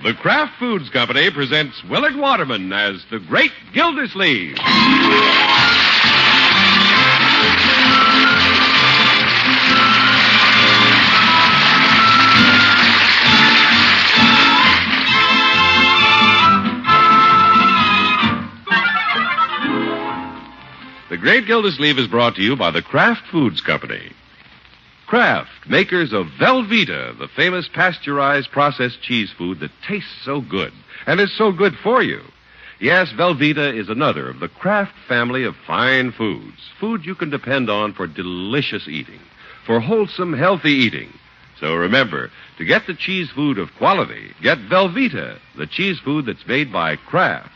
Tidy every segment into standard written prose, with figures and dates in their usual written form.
The Kraft Foods Company presents Willard Waterman as the Great Gildersleeve. The Great Gildersleeve is brought to you by the Kraft Foods Company. Kraft, makers of Velveeta, the famous pasteurized processed cheese food that tastes so good and is so good for you. Yes, Velveeta is another of the Kraft family of fine foods. Food you can depend on for delicious eating, for wholesome, healthy eating. So remember, to get the cheese food of quality, get Velveeta, the cheese food that's made by Kraft.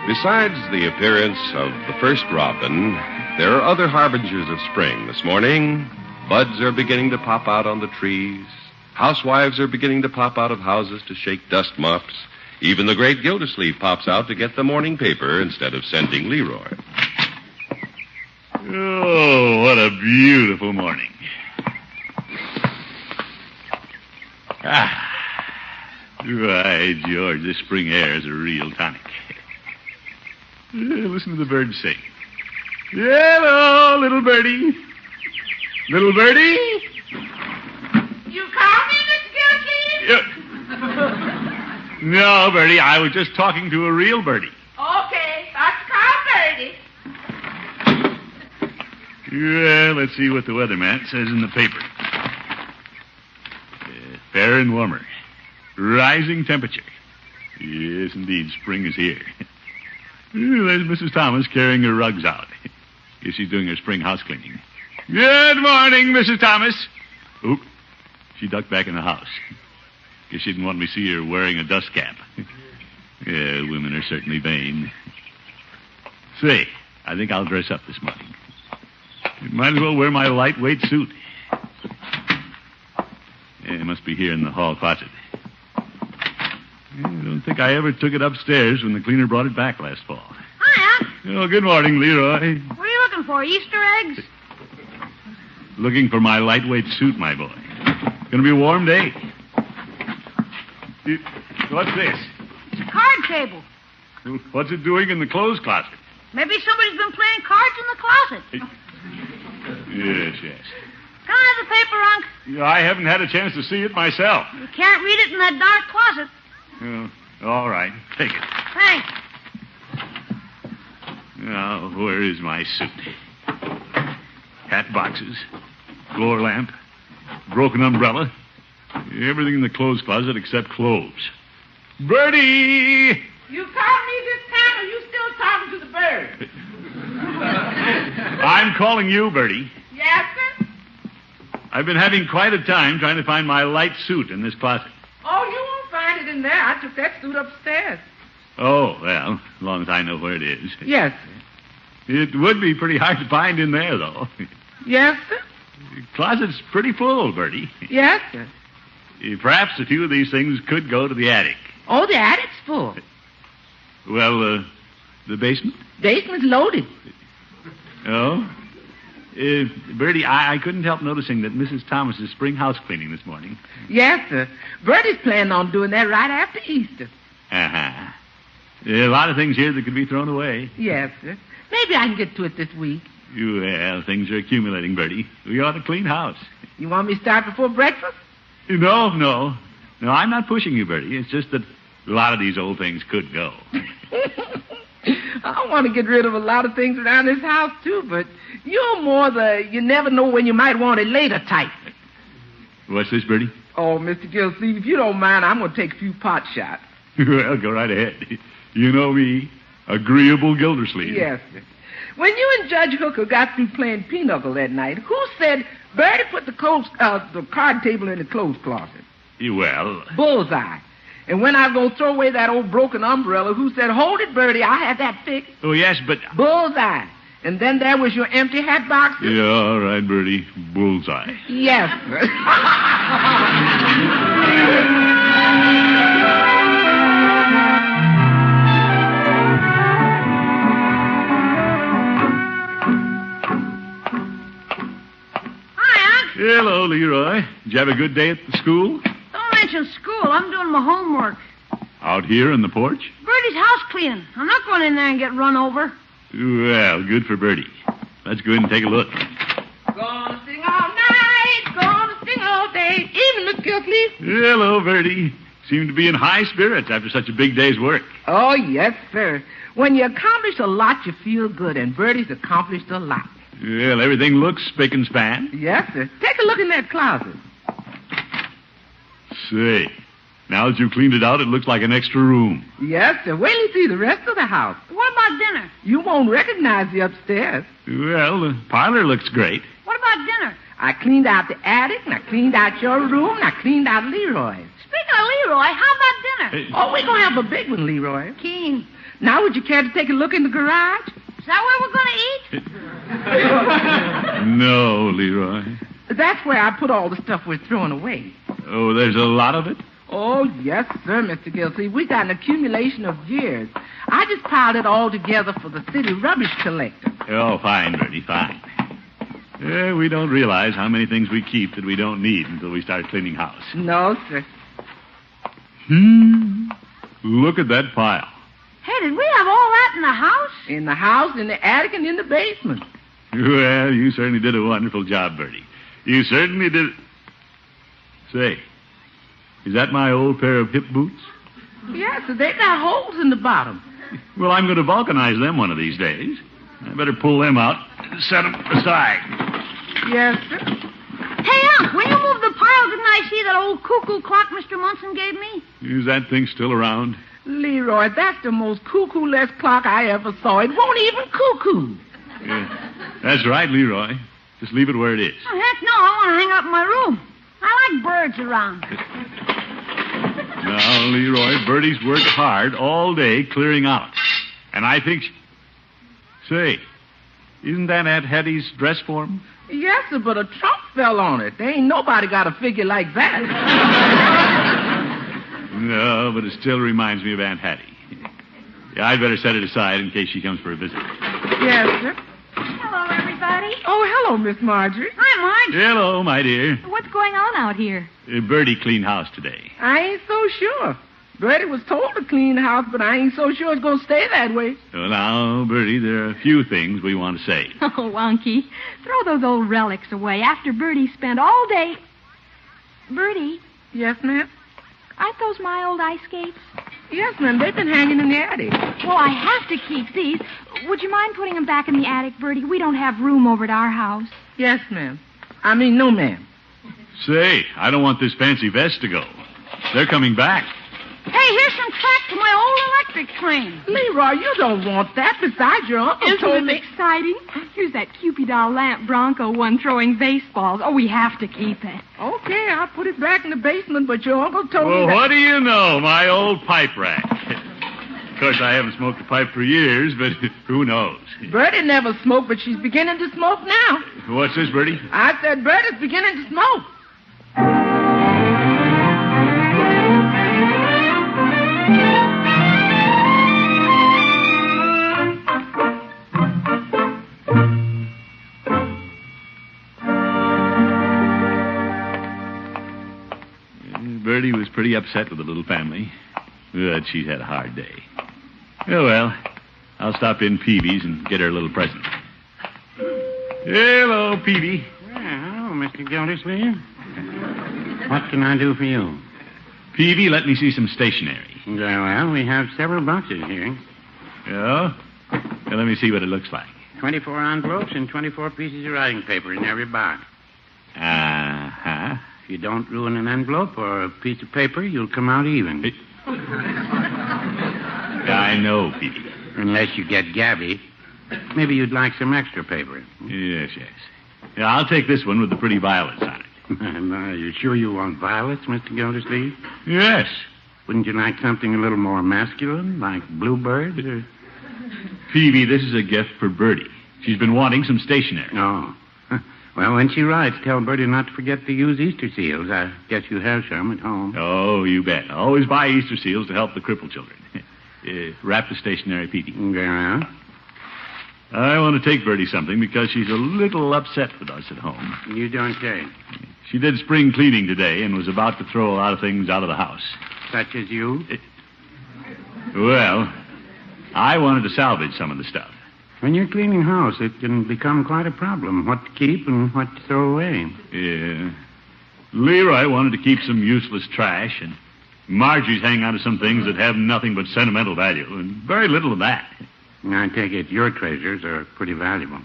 Besides the appearance of the first robin, there are other harbingers of spring this morning. Buds are beginning to pop out on the trees. Housewives are beginning to pop out of houses to shake dust mops. Even the great Gildersleeve pops out to get the morning paper instead of sending Leroy. Oh, what a beautiful morning. Why, George, this spring air is a real tonic. Listen to the birds sing. Hello, little birdie. Little birdie? You call me, Mr. Gildersleeve? No, Birdie, I was just talking to a real birdie. Okay, let's call Birdie. Well, let's see what the weatherman says in the paper. Fair and warmer. Rising temperature. Yes, indeed, spring is here. There's Mrs. Thomas carrying her rugs out. Guess she's doing her spring house cleaning. Good morning, Mrs. Thomas. Oop, she ducked back in the house. Guess she didn't want me to see her wearing a dust cap. Yeah, women are certainly vain. Say, I think I'll dress up this morning. Might as well wear my lightweight suit. Yeah, it must be here in the hall closet. I don't think I ever took it upstairs when the cleaner brought it back last fall. Hiya. Oh, good morning, Leroy. What are you looking for, Easter eggs? Looking for my lightweight suit, my boy. Gonna be a warm day. What's this? It's a card table. What's it doing in the clothes closet? Maybe somebody's been playing cards in the closet. Yes, yes. Can I have the paper, Unc? Yeah, I haven't had a chance to see it myself. You can't read it in that dark closet. Oh, all right. Take it. Thanks. Now, where is my suit? Hat boxes, floor lamp, broken umbrella. Everything in the clothes closet except clothes. Birdie! You called me this time, or you still talking to the bird? I'm calling you, Birdie. Yes, sir? I've been having quite a time trying to find my light suit in this closet. Oh, you won't find it in there. I took that suit upstairs. Oh, well, as long as I know where it is. Yes, sir. It would be pretty hard to find in there, though. Yes, sir? The closet's pretty full, Birdie. Yes, sir. Perhaps a few of these things could go to the attic. Oh, the attic's full. Well, the basement? Basement's loaded. Oh? Birdie, I couldn't help noticing that Mrs. Thomas is spring house cleaning this morning. Yes, sir. Bertie's planning on doing that right after Easter. Uh-huh. There are a lot of things here that could be thrown away. Yes, sir. Maybe I can get to it this week. Well, things are accumulating, Birdie. We ought to clean house. You want me to start before breakfast? No, I'm not pushing you, Birdie. It's just that a lot of these old things could go. I want to get rid of a lot of things around this house, too, but you're more you never know when you might want it later type. What's this, Birdie? Oh, Mr. Gildersleeve, if you don't mind, I'm going to take a few pot shots. Well, go right ahead. You know me, agreeable Gildersleeve. Yes, sir. When you and Judge Hooker got through playing pinochle that night, who said Bertie put the card table in the clothes closet? Well... Bullseye. And when I was going to throw away that old broken umbrella, who said, hold it, Bertie, I had that fixed? Oh, yes, but... Bullseye. And then there was your empty hat box. Yeah, all right, Bertie. Bullseye. Yes, sir. Hello, Leroy. Did you have a good day at the school? Don't mention school. I'm doing my homework. Out here on the porch? Bertie's house cleaning. I'm not going in there and get run over. Well, good for Bertie. Let's go in and take a look. Gonna sing all night, gonna sing all day. Even Miss Gildersleeve. Hello, Bertie. Seem to be in high spirits after such a big day's work. Oh, yes, sir. When you accomplish a lot, you feel good, and Bertie's accomplished a lot. Well, everything looks spick and span. Yes, sir. Take a look in that closet. Say, now that you've cleaned it out, it looks like an extra room. Yes, sir. Wait till you see the rest of the house. What about dinner? You won't recognize the upstairs. Well, the parlor looks great. What about dinner? I cleaned out the attic, and I cleaned out your room, and I cleaned out Leroy's. Speaking of Leroy, how about dinner? Oh, we're going to have a big one, Leroy. Keen. Now, would you care to take a look in the garage? Is that where we're going to eat? No, Leroy. That's where I put all the stuff we're throwing away. Oh, there's a lot of it? Oh, yes, sir, Mr. Gildersleeve. We got an accumulation of years. I just piled it all together for the city rubbish collector. Oh, fine, Bertie, fine. We don't realize how many things we keep that we don't need until we start cleaning house. No, sir. Look at that pile. Hey, did we have all that in the house? In the house, in the attic, and in the basement. Well, you certainly did a wonderful job, Bertie. You certainly did. Say, is that my old pair of hip boots? Yes, sir. They got holes in the bottom. Well, I'm going to vulcanize them one of these days. I better pull them out and set them aside. Yes, sir. Hey, Unc, when you moved the pile, didn't I see that old cuckoo clock Mr. Munson gave me? Is that thing still around? Leroy, that's the most cuckoo-less clock I ever saw. It won't even cuckoo. Yeah, that's right, Leroy. Just leave it where it is. Oh, heck no, I want to hang up in my room. I like birds around. Now, Leroy, Bertie's worked hard all day clearing out. And I think... Say, isn't that Aunt Hattie's dress form? Yes, sir, but a trunk fell on it. There ain't nobody got a figure like that. No, but it still reminds me of Aunt Hattie. Yeah, I'd better set it aside in case she comes for a visit. Yes, sir. Hello, everybody. Oh, hello, Miss Marjorie. Hi, Marge. Hello, my dear. What's going on out here? Bertie cleaned house today. I ain't so sure. Bertie was told to clean the house, but I ain't so sure it's going to stay that way. Well, now, Bertie, there are a few things we want to say. Oh, Wonky, throw those old relics away after Bertie spent all day... Bertie, Yes, ma'am? aren't those my old ice skates? Yes, ma'am. They've been hanging in the attic. Well, I have to keep these. Would you mind putting them back in the attic, Bertie? We don't have room over at our house. Yes, ma'am. I mean, no, ma'am. Say, I don't want this fancy vest to go. They're coming back. Hey, here's some track to my old electric train. Leroy, you don't want that. Besides, your uncle told Isn't me... it exciting? Here's that Cupid doll lamp Bronco one throwing baseballs. Oh, we have to keep it. Okay, I'll put it back in the basement, but your uncle told me Well, that... what do you know? My old pipe rack. Of course, I haven't smoked a pipe for years, but who knows? Bertie never smoked, but she's beginning to smoke now. What's this, Bertie? I said Bertie's beginning to smoke. Bertie was pretty upset with the little family. But she's had a hard day. Oh, well, I'll stop in Peavy's and get her a little present. Hello, Peavy. Well, hello, Mr. Gildersleeve. What can I do for you? Peavy, let me see some stationery. Very well, we have several boxes here. Yeah? Well, let me see what it looks like. 24 envelopes and 24 pieces of writing paper in every box. Uh-huh. If you don't ruin an envelope or a piece of paper, you'll come out even. I know, Peavy. Unless you get Gabby. Maybe you'd like some extra paper. Yes. Yeah, I'll take this one with the pretty violets on it. Are you sure you want violets, Mr. Gildersleeve? Yes. Wouldn't you like something a little more masculine, like bluebirds or... Peavy, this is a gift for Bertie. She's been wanting some stationery. Oh. Well, when she writes, tell Bertie not to forget to use Easter seals. I guess you have some at home. Oh, you bet. Always buy Easter seals to help the crippled children. Wrap the stationery, Peavy. Very well. I want to take Bertie something because she's a little upset with us at home. You don't say. She did spring cleaning today and was about to throw a lot of things out of the house. Such as you? Well, I wanted to salvage some of the stuff. When you're cleaning house, it can become quite a problem. What to keep and what to throw away. Yeah. Leroy wanted to keep some useless trash, and Marjorie's hanging on to some things that have nothing but sentimental value, and very little of that. I take it your treasures are pretty valuable.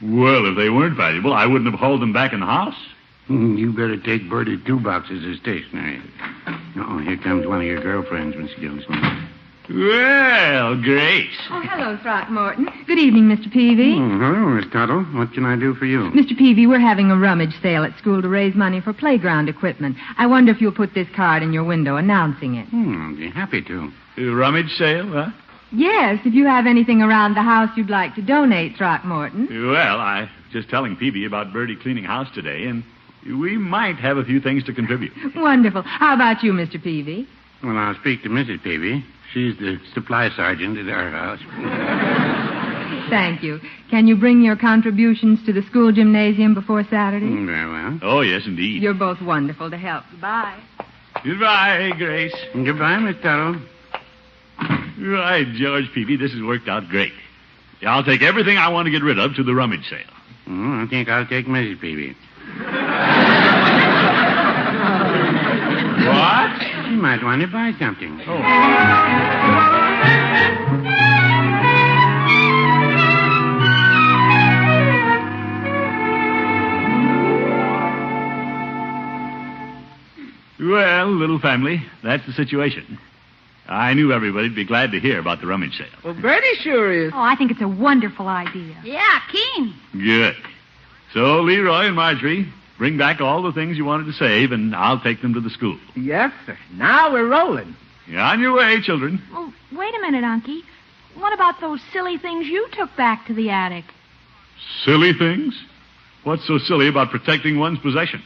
Well, if they weren't valuable, I wouldn't have hauled them back in the house. You better take Bertie 2 boxes of stationery. Oh, here comes one of your girlfriends, Miss Gildersleeve. Well, Grace. Oh, hello, Throckmorton. Good evening, Mr. Peavy. Hello, Miss Tuttle. What can I do for you? Mr. Peavy, we're having a rummage sale at school to raise money for playground equipment. I wonder if you'll put this card in your window announcing it. I'll be happy to. Rummage sale, huh? Yes, if you have anything around the house you'd like to donate, Throckmorton. Well, I was just telling Peavy about Bertie cleaning house today, and we might have a few things to contribute. Wonderful. How about you, Mr. Peavy? Well, I'll speak to Mrs. Peavy. She's the supply sergeant at our house. Thank you. Can you bring your contributions to the school gymnasium before Saturday? Very well. Oh, yes, indeed. You're both wonderful to help. Goodbye. Goodbye, Grace. Goodbye, Miss Tuttle. Right, George Peavy, this has worked out great. I'll take everything I want to get rid of to the rummage sale. I think I'll take Mrs. Peavy. What? She might want to buy something. Well, little family, that's the situation. I knew everybody'd be glad to hear about the rummage sale. Well, Bertie sure is. Oh, I think it's a wonderful idea. Yeah, keen. Good. So, Leroy and Marjorie, bring back all the things you wanted to save, and I'll take them to the school. Yes, sir. Now we're rolling. You're on your way, children. Oh, wait a minute, Unky. What about those silly things you took back to the attic? Silly things? What's so silly about protecting one's possessions?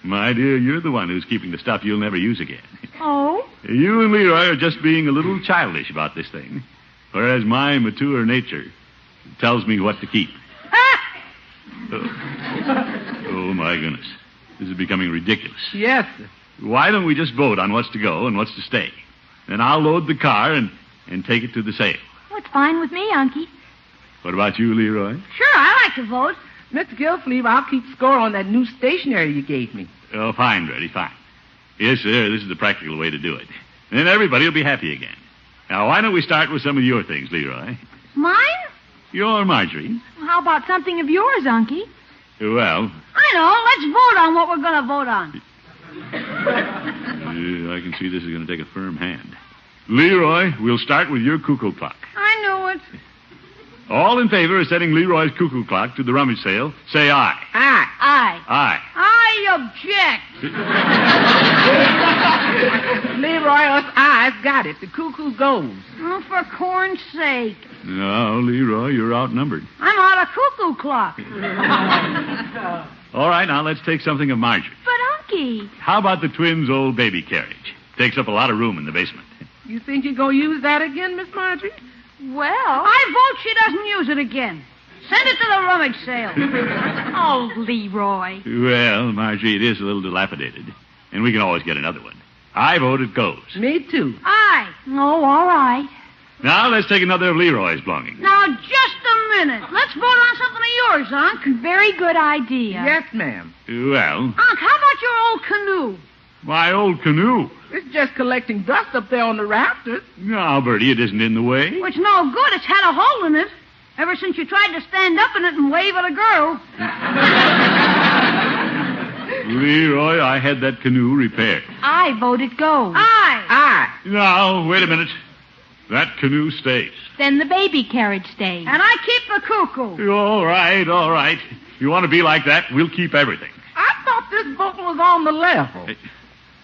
My dear, you're the one who's keeping the stuff you'll never use again. Oh? You and Leroy are just being a little childish about this thing, whereas my mature nature tells me what to keep. Oh, my goodness. This is becoming ridiculous. Yes, sir. Why don't we just vote on what's to go and what's to stay? Then I'll load the car and take it to the sale. Oh, it's fine with me, Unky. What about you, Leroy? Sure, I like to vote. Mr. Gildersleeve, I'll keep score on that new stationery you gave me. Oh, fine, Bertie, fine. Yes, sir, this is the practical way to do it. Then everybody will be happy again. Now, why don't we start with some of your things, Leroy? Mine? Your Marjorie. How about something of yours, Unky? Well, I know. Let's vote on what we're going to vote on. I can see this is going to take a firm hand. Leroy, we'll start with your cuckoo clock. I knew it. All in favor of setting Leroy's cuckoo clock to the rummage sale, say aye. Aye. Aye. Aye. I object. Leroy, us eyes got it. The cuckoo goes. Oh, for corn's sake. No, Leroy, you're outnumbered. I'm out of cuckoo clock. All right, now let's take something of Marjorie. But, Unky. How about the twins' old baby carriage? Takes up a lot of room in the basement. You think you're going to use that again, Miss Marjorie? Well. I vote she doesn't use it again. Send it to the rummage sale. Oh, Leroy. Well, Marjorie, it is a little dilapidated, and we can always get another one. I vote it goes. Me too. Aye. Oh, all right. Now let's take another of Leroy's belongings. Now, just a minute. Let's vote on something of yours, Unc. Very good idea. Yes, ma'am. Well, Unc, how about your old canoe? my old canoe. It's just collecting dust up there on the rafters. No, Bertie, it isn't in the way. Well, it's no good. It's had a hole in it. Ever since you tried to stand up in it and wave at a girl. Leroy, I had that canoe repaired. I vote it goes. Aye. Aye. Now, wait a minute. That canoe stays. Then the baby carriage stays. And I keep the cuckoo. All right, all right. If you want to be like that, we'll keep everything. I thought this book was on the level.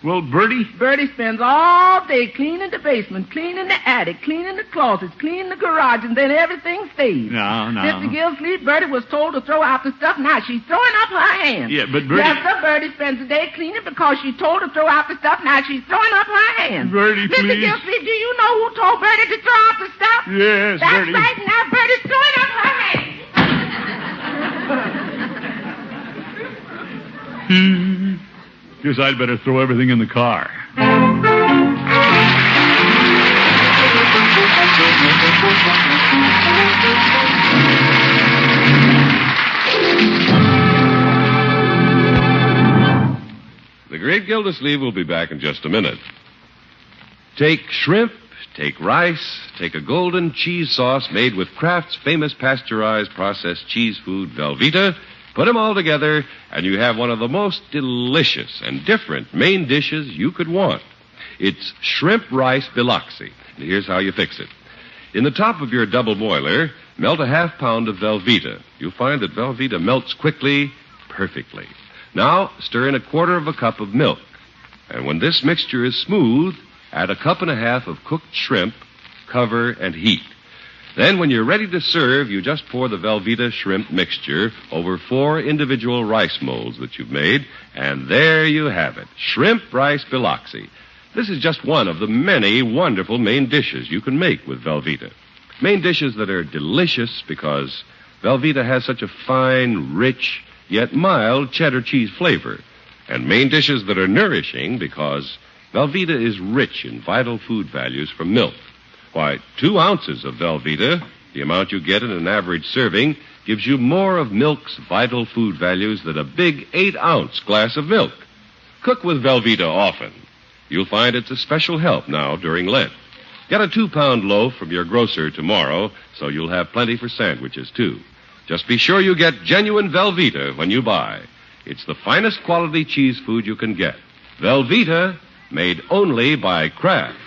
Well, Bertie? Bertie spends all day cleaning the basement, cleaning the attic, cleaning the closets, cleaning the garage, and then everything stays. No. Mr. Gildersleeve, Bertie was told to throw out the stuff. Now she's throwing up her hands. Yeah, but Bertie... Yes, sir, Bertie spends the day cleaning because she's told to throw out the stuff. Now she's throwing up her hands. Bertie, Mr. please. Gildersleeve, do you know who told Bertie to throw out the stuff? Yes, That's Bertie. right. Now Bertie's throwing up her hands. Guess I'd better throw everything in the car. The great Gildersleeve will be back in just a minute. Take shrimp, take rice, take a golden cheese sauce made with Kraft's famous pasteurized processed cheese food, Velveeta. Put them all together, and you have one of the most delicious and different main dishes you could want. It's shrimp rice biloxi. And here's how you fix it. In the top of your double boiler, melt a half pound of Velveeta. You'll find that Velveeta melts quickly, perfectly. Now, stir in a quarter of a cup of milk. And when this mixture is smooth, add a cup and a half of cooked shrimp, cover, and heat. Then, when you're ready to serve, you just pour the Velveeta shrimp mixture over 4 individual rice molds that you've made, and there you have it, shrimp rice biloxi. This is just one of the many wonderful main dishes you can make with Velveeta. Main dishes that are delicious because Velveeta has such a fine, rich, yet mild cheddar cheese flavor. And main dishes that are nourishing because Velveeta is rich in vital food values from milk. Why, 2 ounces of Velveeta, the amount you get in an average serving, gives you more of milk's vital food values than a big 8-ounce glass of milk. Cook with Velveeta often. You'll find it's a special help now during Lent. Get a 2-pound loaf from your grocer tomorrow, so you'll have plenty for sandwiches, too. Just be sure you get genuine Velveeta when you buy. It's the finest quality cheese food you can get. Velveeta, made only by Kraft.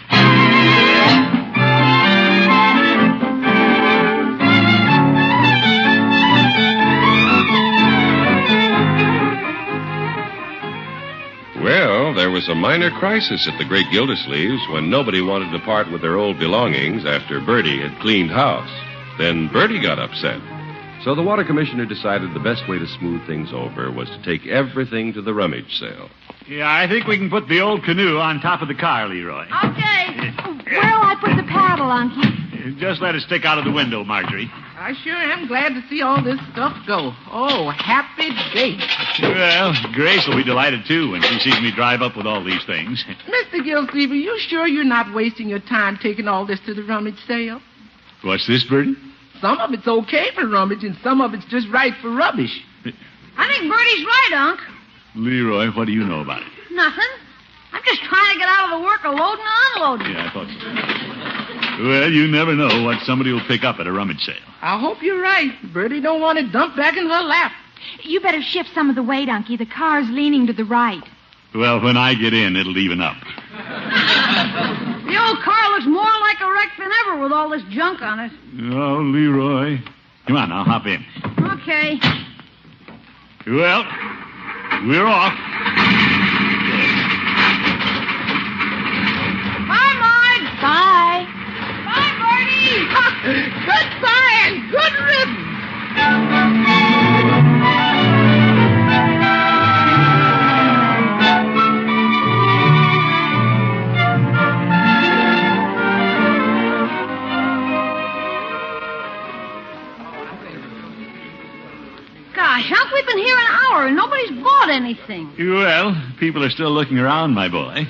Well, there was a minor crisis at the great Gildersleeves when nobody wanted to part with their old belongings after Bertie had cleaned house. Then Bertie got upset. So the water commissioner decided the best way to smooth things over was to take everything to the rummage sale. Yeah, I think we can put the old canoe on top of the car, Leroy. Okay. Where'll I put the paddle, Unky? Just let it stick out of the window, Marjorie. I sure am glad to see all this stuff go. Oh, happy day. Well, Grace will be delighted, too, when she sees me drive up with all these things. Mr. Gildersleeve, are you sure you're not wasting your time taking all this to the rummage sale? What's this, Bertie? Some of it's okay for rummage, and some of it's just right for rubbish. I think Bertie's right, Unc. Leroy, what do you know about it? Nothing. I'm just trying to get out of the work of loading and unloading. Yeah, I thought so. Well, you never know what somebody will pick up at a rummage sale. I hope you're right. Bertie don't want it dumped back in her lap. You better shift some of the weight, Unky. The car's leaning to the right. Well, when I get in, it'll even up. The old car looks more like a wreck than ever with all this junk on it. Oh, Leroy. Come on, now, hop in. Okay. Well, we're off. Bye, Marge. Bye. Bye, Bertie. Goodbye and good riddance. Gosh, Unc, we've been here an hour and nobody's bought anything. Well, people are still looking around, my boy.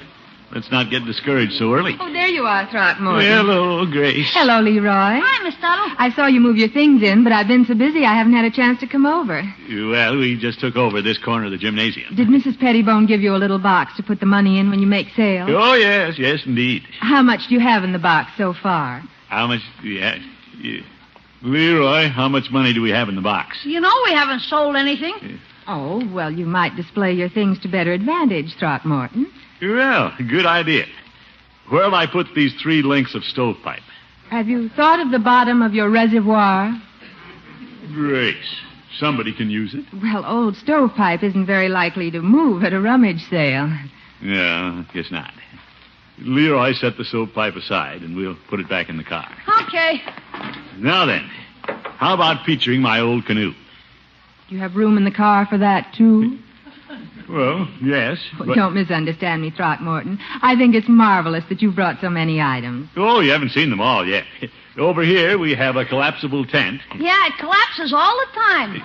Let's not get discouraged so early. Oh, there you are, Throckmorton. Hello, Grace. Hello, Leroy. Hi, Miss Tuttle. I saw you move your things in, but I've been so busy I haven't had a chance to come over. Well, we just took over this corner of the gymnasium. Did Mrs. Pettibone give you a little box to put the money in when you make sales? Oh, yes, indeed. How much do you have in the box so far? How much do you have? Leroy, how much money do we have in the box? You know we haven't sold anything. Oh, well, you might display your things to better advantage, Throckmorton. Well, good idea. Where'll I put these 3 lengths of stovepipe? Have you thought of the bottom of your reservoir? Grace, somebody can use it. Well, old stovepipe isn't very likely to move at a rummage sale. No, guess not. Leroy, set the stovepipe aside, and we'll put it back in the car. Okay. Now then, how about featuring my old canoe? Do you have room in the car for that, too? Well, yes. Oh, don't misunderstand me, Throckmorton. I think it's marvelous that you've brought so many items. Oh, you haven't seen them all yet. Over here, we have a collapsible tent. Yeah, it collapses all the time.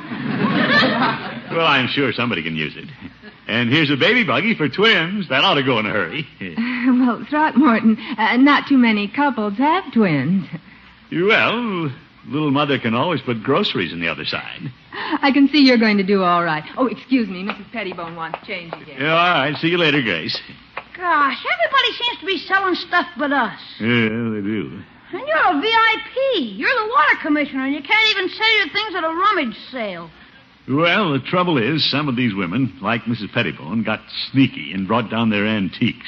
Well, I'm sure somebody can use it. And here's a baby buggy for twins. That ought to go in a hurry. Well, Throckmorton, not too many couples have twins. Well, little mother can always put groceries on the other side. I can see you're going to do all right. Oh, excuse me. Mrs. Pettibone wants change again. Yeah, all right. See you later, Grace. Gosh, everybody seems to be selling stuff but us. Yeah, they do. And you're a VIP. You're the water commissioner, and you can't even sell your things at a rummage sale. Well, the trouble is, some of these women, like Mrs. Pettibone, got sneaky and brought down their antiques.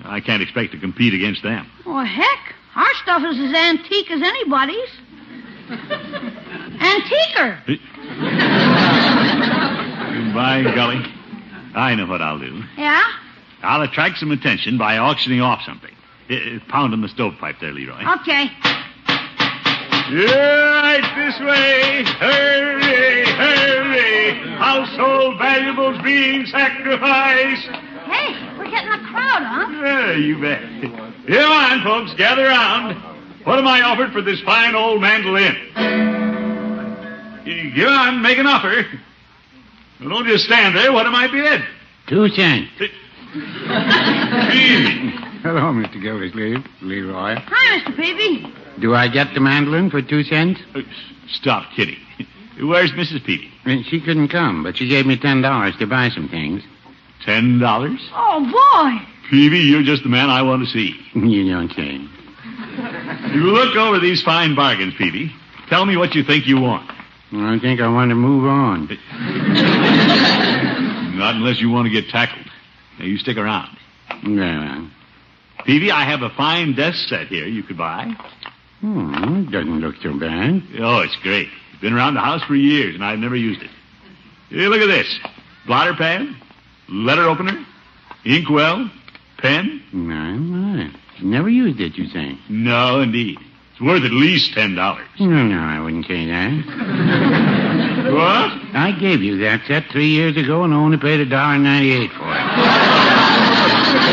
I can't expect to compete against them. Well, heck, our stuff is as antique as anybody's. Antiquer. By golly, I know what I'll do. Yeah? I'll attract some attention by auctioning off something. Pound on the stovepipe there, Leroy. Okay. Right this way. Hurry, hurry. Household valuables being sacrificed. Hey, we're getting a crowd, huh? Yeah, you bet. Come on, folks, gather around. What am I offered for this fine old mandolin? Go on, make an offer. Well, don't just stand there. What am I bid? 2 cents. Easy. Hello, Mr. Gildersleeve. Leroy. Hi, Mr. Peavy. Do I get the mandolin for 2 cents? Stop kidding. Where's Mrs. Peavy? She couldn't come, but she gave me $10 to buy some things. $10? Oh, boy. Peavy, you're just the man I want to see. You don't say. You look over these fine bargains, Peavy. Tell me what you think you want. I think I want to move on. Not unless you want to get tackled. Now, you stick around. Well, Peavy, I have a fine desk set here you could buy. Doesn't look so bad. Oh, it's great. It's been around the house for years, and I've never used it. Here, look at this. Blotter pad, letter opener, inkwell, pen. My. Never used it, you say? No, indeed. It's worth at least $10. No, I wouldn't say that. What? I gave you that set 3 years ago and only paid $1.98 for it.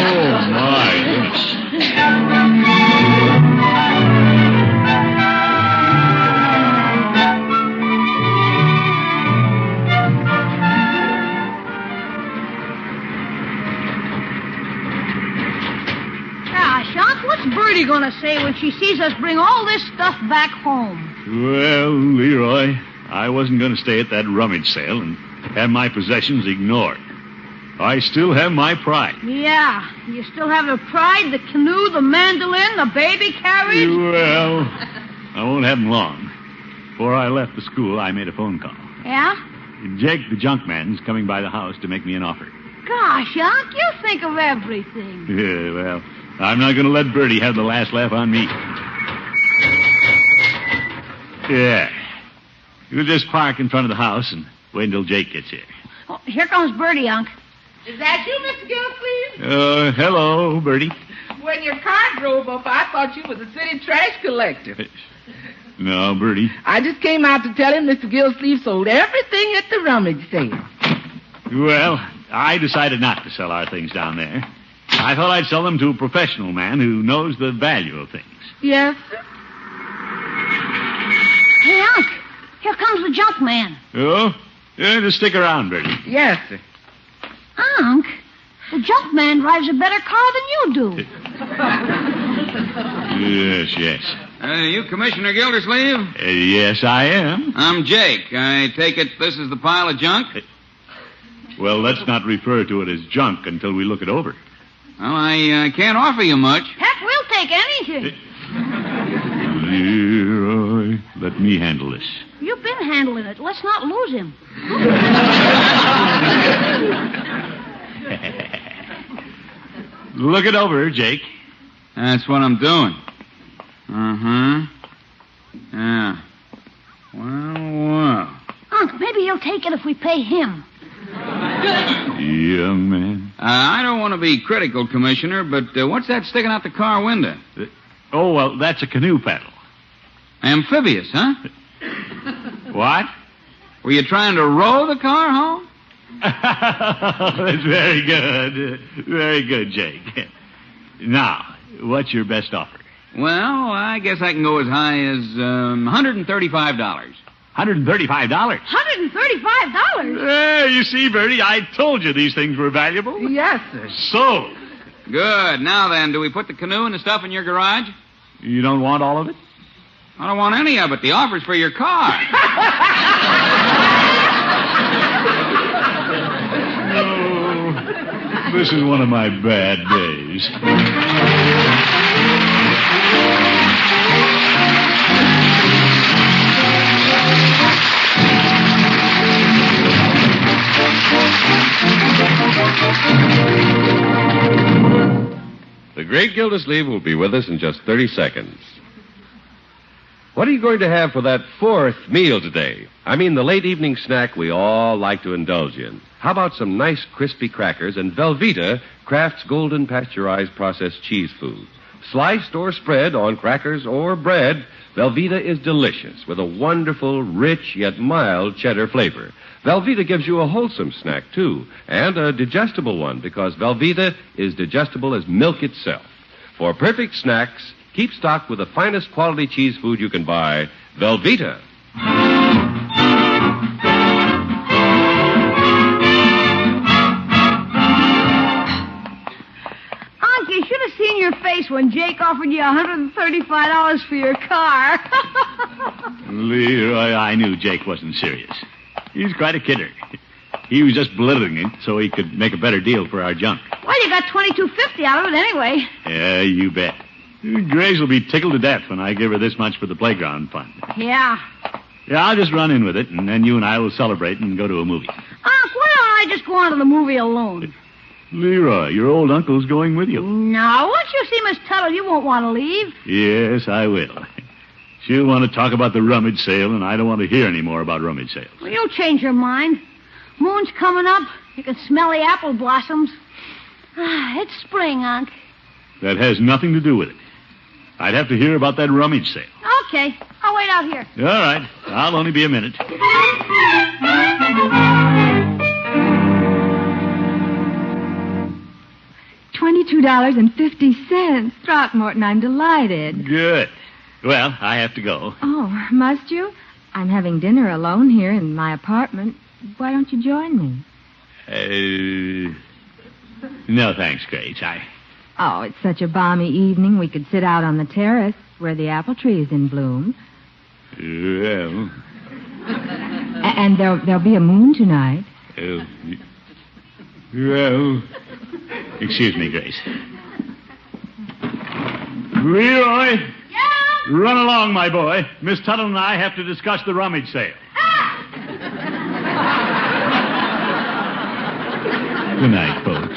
Oh, my goodness. What's Bertie going to say when she sees us bring all this stuff back home? Well, Leroy, I wasn't going to stay at that rummage sale and have my possessions ignored. I still have my pride. Yeah, you still have the pride, the canoe, the mandolin, the baby carriage? Well, I won't have them long. Before I left the school, I made a phone call. Yeah? Jake, the junk man's coming by the house to make me an offer. Gosh, Unc, you think of everything. Yeah, well, I'm not going to let Bertie have the last laugh on me. Yeah. You just park in front of the house and wait until Jake gets here. Oh, here comes Bertie, Unc. Is that you, Mr. Gildersleeve? Hello, Bertie. When your car drove up, I thought you was a city trash collector. No, Bertie. I just came out to tell him Mr. Gildersleeve sold everything at the rummage sale. Well, I decided not to sell our things down there. I thought I'd sell them to a professional man who knows the value of things. Yes, sir? Hey, Unc, here comes the junk man. Oh? Yeah, just stick around, Bertie. Yes, sir. Unc, the junk man drives a better car than you do. Yes. You Commissioner Gildersleeve? Yes, I am. I'm Jake. I take it this is the pile of junk? Well, let's not refer to it as junk until we look it over. Well, I can't offer you much. Heck, we'll take anything. Leroy, let me handle this. You've been handling it. Let's not lose him. Look it over, Jake. That's what I'm doing. Yeah. Well. Unc, maybe he'll take it if we pay him. Young man. I don't want to be critical, Commissioner, but what's that sticking out the car window? Well, that's a canoe paddle. Amphibious, huh? What? Were you trying to row the car home? That's very good. Very good, Jake. Now, what's your best offer? Well, I guess I can go as high as $135. $135. $135? You see, Bertie, I told you these things were valuable. Yes, sir. Sold. Good. Now then, do we put the canoe and the stuff in your garage? You don't want all of it? I don't want any of it. The offer's for your car. Oh, this is one of my bad days. The great Gildersleeve will be with us in just 30 seconds. What are you going to have for that fourth meal today? I mean, the late evening snack we all like to indulge in. How about some nice crispy crackers and Velveeta, Kraft's golden pasteurized processed cheese food? Sliced or spread on crackers or bread, Velveeta is delicious with a wonderful, rich, yet mild cheddar flavor. Velveeta gives you a wholesome snack, too, and a digestible one because Velveeta is digestible as milk itself. For perfect snacks, keep stock with the finest quality cheese food you can buy, Velveeta. Unc, you should have seen your face when Jake offered you $135 for your car. Leroy, I knew Jake wasn't serious. He's quite a kidder. He was just belittling it so he could make a better deal for our junk. Well, you got $22.50 out of it anyway. Yeah, you bet. Grace will be tickled to death when I give her this much for the playground fund. Yeah. Yeah, I'll just run in with it, and then you and I will celebrate and go to a movie. Unc, why don't I just go on to the movie alone? Leroy, your old uncle's going with you. Now, once you see Miss Tuttle, you won't want to leave. Yes, I will. She'll want to talk about the rummage sale, and I don't want to hear any more about rummage sales. Well, you'll change your mind. Moon's coming up. You can smell the apple blossoms. It's spring, Unc. That has nothing to do with it. I'd have to hear about that rummage sale. Okay. I'll wait out here. All right. I'll only be a minute. $22.50. Throckmorton, I'm delighted. Good. Well, I have to go. Oh, must you? I'm having dinner alone here in my apartment. Why don't you join me? No, thanks, Grace. Oh, it's such a balmy evening. We could sit out on the terrace where the apple tree is in bloom. Well... And there'll be a moon tonight. Well... Excuse me, Grace. Leroy! Yeah? Run along, my boy. Miss Tuttle and I have to discuss the rummage sale. Good night, folks.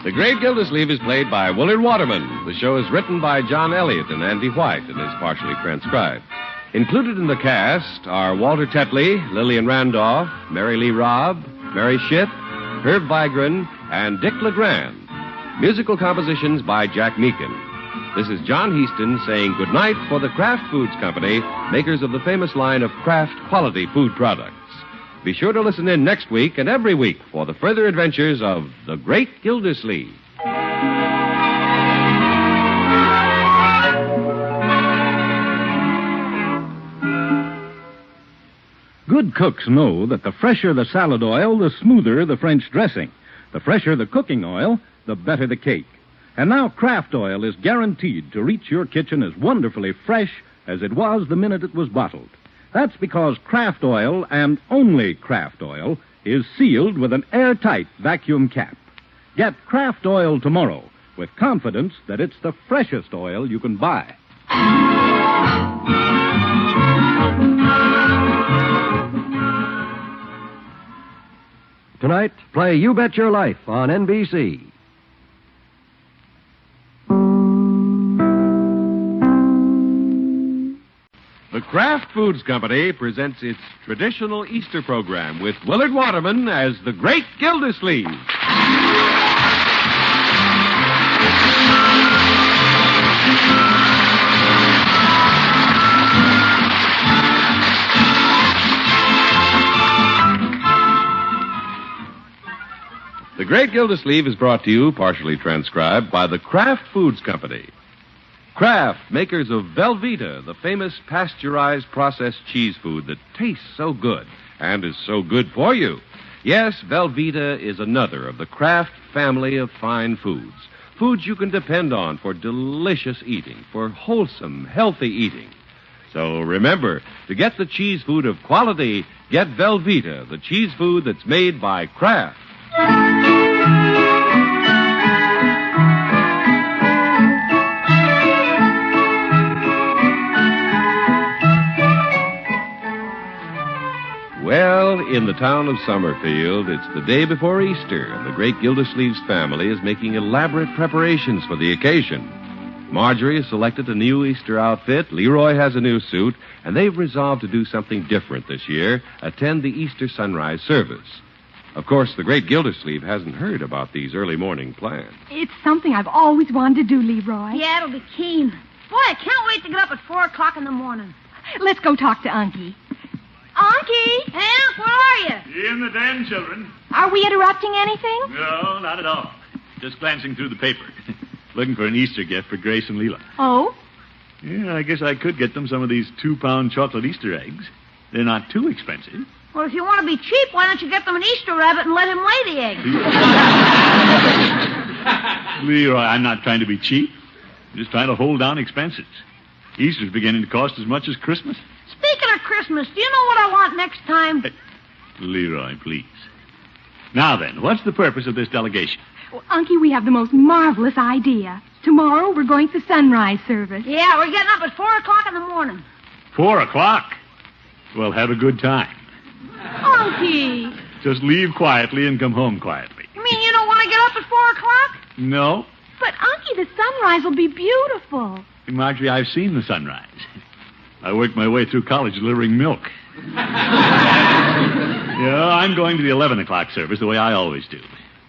The Great Gildersleeve is played by Willard Waterman. The show is written by John Elliott and Andy White and is partially transcribed. Included in the cast are Walter Tetley, Lillian Randolph, Mary Lee Robb, Mary Shipp, Herb Vigran, and Dick LeGrand. Musical compositions by Jack Meakin. This is John Heaston saying goodnight for the Kraft Foods Company, makers of the famous line of Kraft quality food products. Be sure to listen in next week and every week for the further adventures of the Great Gildersleeve. Good cooks know that the fresher the salad oil, the smoother the French dressing. The fresher the cooking oil, the better the cake. And now Kraft oil is guaranteed to reach your kitchen as wonderfully fresh as it was the minute it was bottled. That's because Kraft oil, and only Kraft oil, is sealed with an airtight vacuum cap. Get Kraft oil tomorrow with confidence that it's the freshest oil you can buy. Tonight, play You Bet Your Life on NBC. The Kraft Foods Company presents its traditional Easter program with Willard Waterman as the Great Gildersleeve. The Great Gildersleeve is brought to you, partially transcribed, by the Kraft Foods Company. Kraft, makers of Velveeta, the famous pasteurized processed cheese food that tastes so good and is so good for you. Yes, Velveeta is another of the Kraft family of fine foods. Foods you can depend on for delicious eating, for wholesome, healthy eating. So remember, to get the cheese food of quality, get Velveeta, the cheese food that's made by Kraft. Well, in the town of Summerfield, it's the day before Easter, and the great Gildersleeve's family is making elaborate preparations for the occasion. Marjorie has selected a new Easter outfit, Leroy has a new suit, and they've resolved to do something different this year, attend the Easter sunrise service. Of course, the great Gildersleeve hasn't heard about these early morning plans. It's something I've always wanted to do, Leroy. Yeah, it'll be keen. Boy, I can't wait to get up at 4 o'clock in the morning. Let's go talk to Unky. Unky! Hank, where are you? In the den, children. Are we interrupting anything? No, not at all. Just glancing through the paper. Looking for an Easter gift for Grace and Leela. Oh? Yeah, I guess I could get them some of these 2-pound chocolate Easter eggs. They're not too expensive. Well, if you want to be cheap, why don't you get them an Easter rabbit and let him lay the eggs? Leroy, I'm not trying to be cheap. I'm just trying to hold down expenses. Easter's beginning to cost as much as Christmas. Speaking of Christmas, do you know what I want next time? Hey, Leroy, please. Now then, what's the purpose of this delegation? Well, Unky, we have the most marvelous idea. Tomorrow we're going to sunrise service. Yeah, we're getting up at 4 o'clock in the morning. 4 o'clock? Well, have a good time. Unky! Just leave quietly and come home quietly. You mean you don't want to get up at 4 o'clock? No. But, Unky, the sunrise will be beautiful. Marjorie, I've seen the sunrise. I worked my way through college delivering milk. Yeah, I'm going to the 11 o'clock service the way I always do.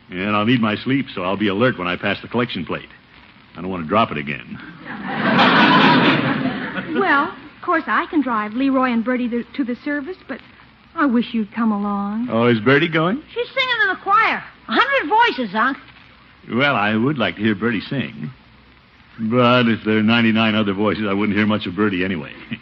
And I'll need my sleep, so I'll be alert when I pass the collection plate. I don't want to drop it again. Well, of course, I can drive Leroy and Bertie to the service, but I wish you'd come along. Oh, is Bertie going? She's singing in the choir. 100 voices, Unc. Well, I would like to hear Bertie sing. But if there are 99 other voices, I wouldn't hear much of Bertie anyway. Hey,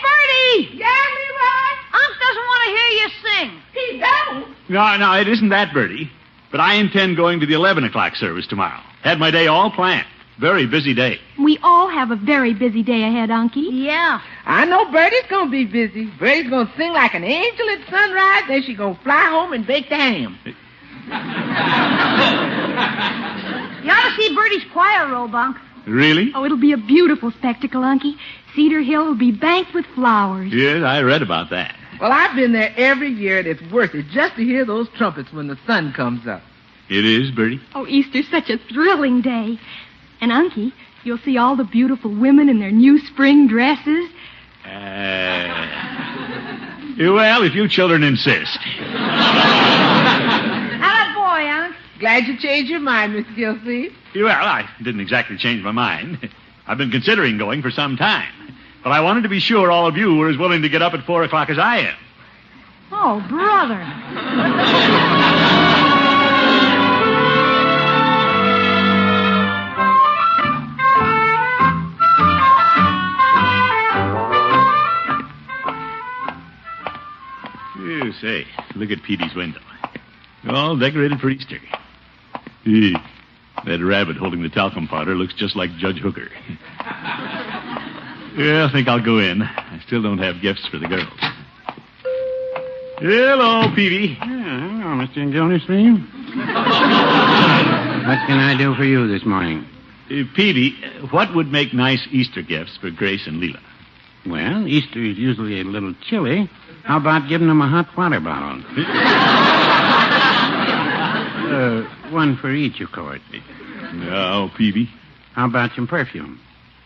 Bertie! Yeah, Leroy? Unc doesn't want to hear you sing. He don't? No, it isn't that, Bertie. But I intend going to the 11 o'clock service tomorrow. Had my day all planned. Very busy day. We all have a very busy day ahead, Unky. Yeah. I know Bertie's going to be busy. Bertie's going to sing like an angel at sunrise, then she's going to fly home and bake the ham. You ought to see Bertie's choir robe, Unc. Really? Oh, it'll be a beautiful spectacle, Unky. Cedar Hill will be banked with flowers. Yes, I read about that. Well, I've been there every year, and it's worth it just to hear those trumpets when the sun comes up. It is, Bertie? Oh, Easter's such a thrilling day. And, Unky, you'll see all the beautiful women in their new spring dresses. Well, if you children insist. Atta boy, Unc. Glad you changed your mind, Miss Gildersleeve. Well, I didn't exactly change my mind. I've been considering going for some time. But I wanted to be sure all of you were as willing to get up at 4 o'clock as I am. Oh, brother. You say, look at Petey's window. All decorated for Easter. That rabbit holding the talcum powder looks just like Judge Hooker. Yeah, I think I'll go in. I still don't have gifts for the girls. Hello, Petey. Hello, Mr. Gildersleeve. What can I do for you this morning? Petey, what would make nice Easter gifts for Grace and Leela? Well, Easter is usually a little chilly. How about giving them a hot water bottle? One for each, of course. No, Peavy. How about some perfume?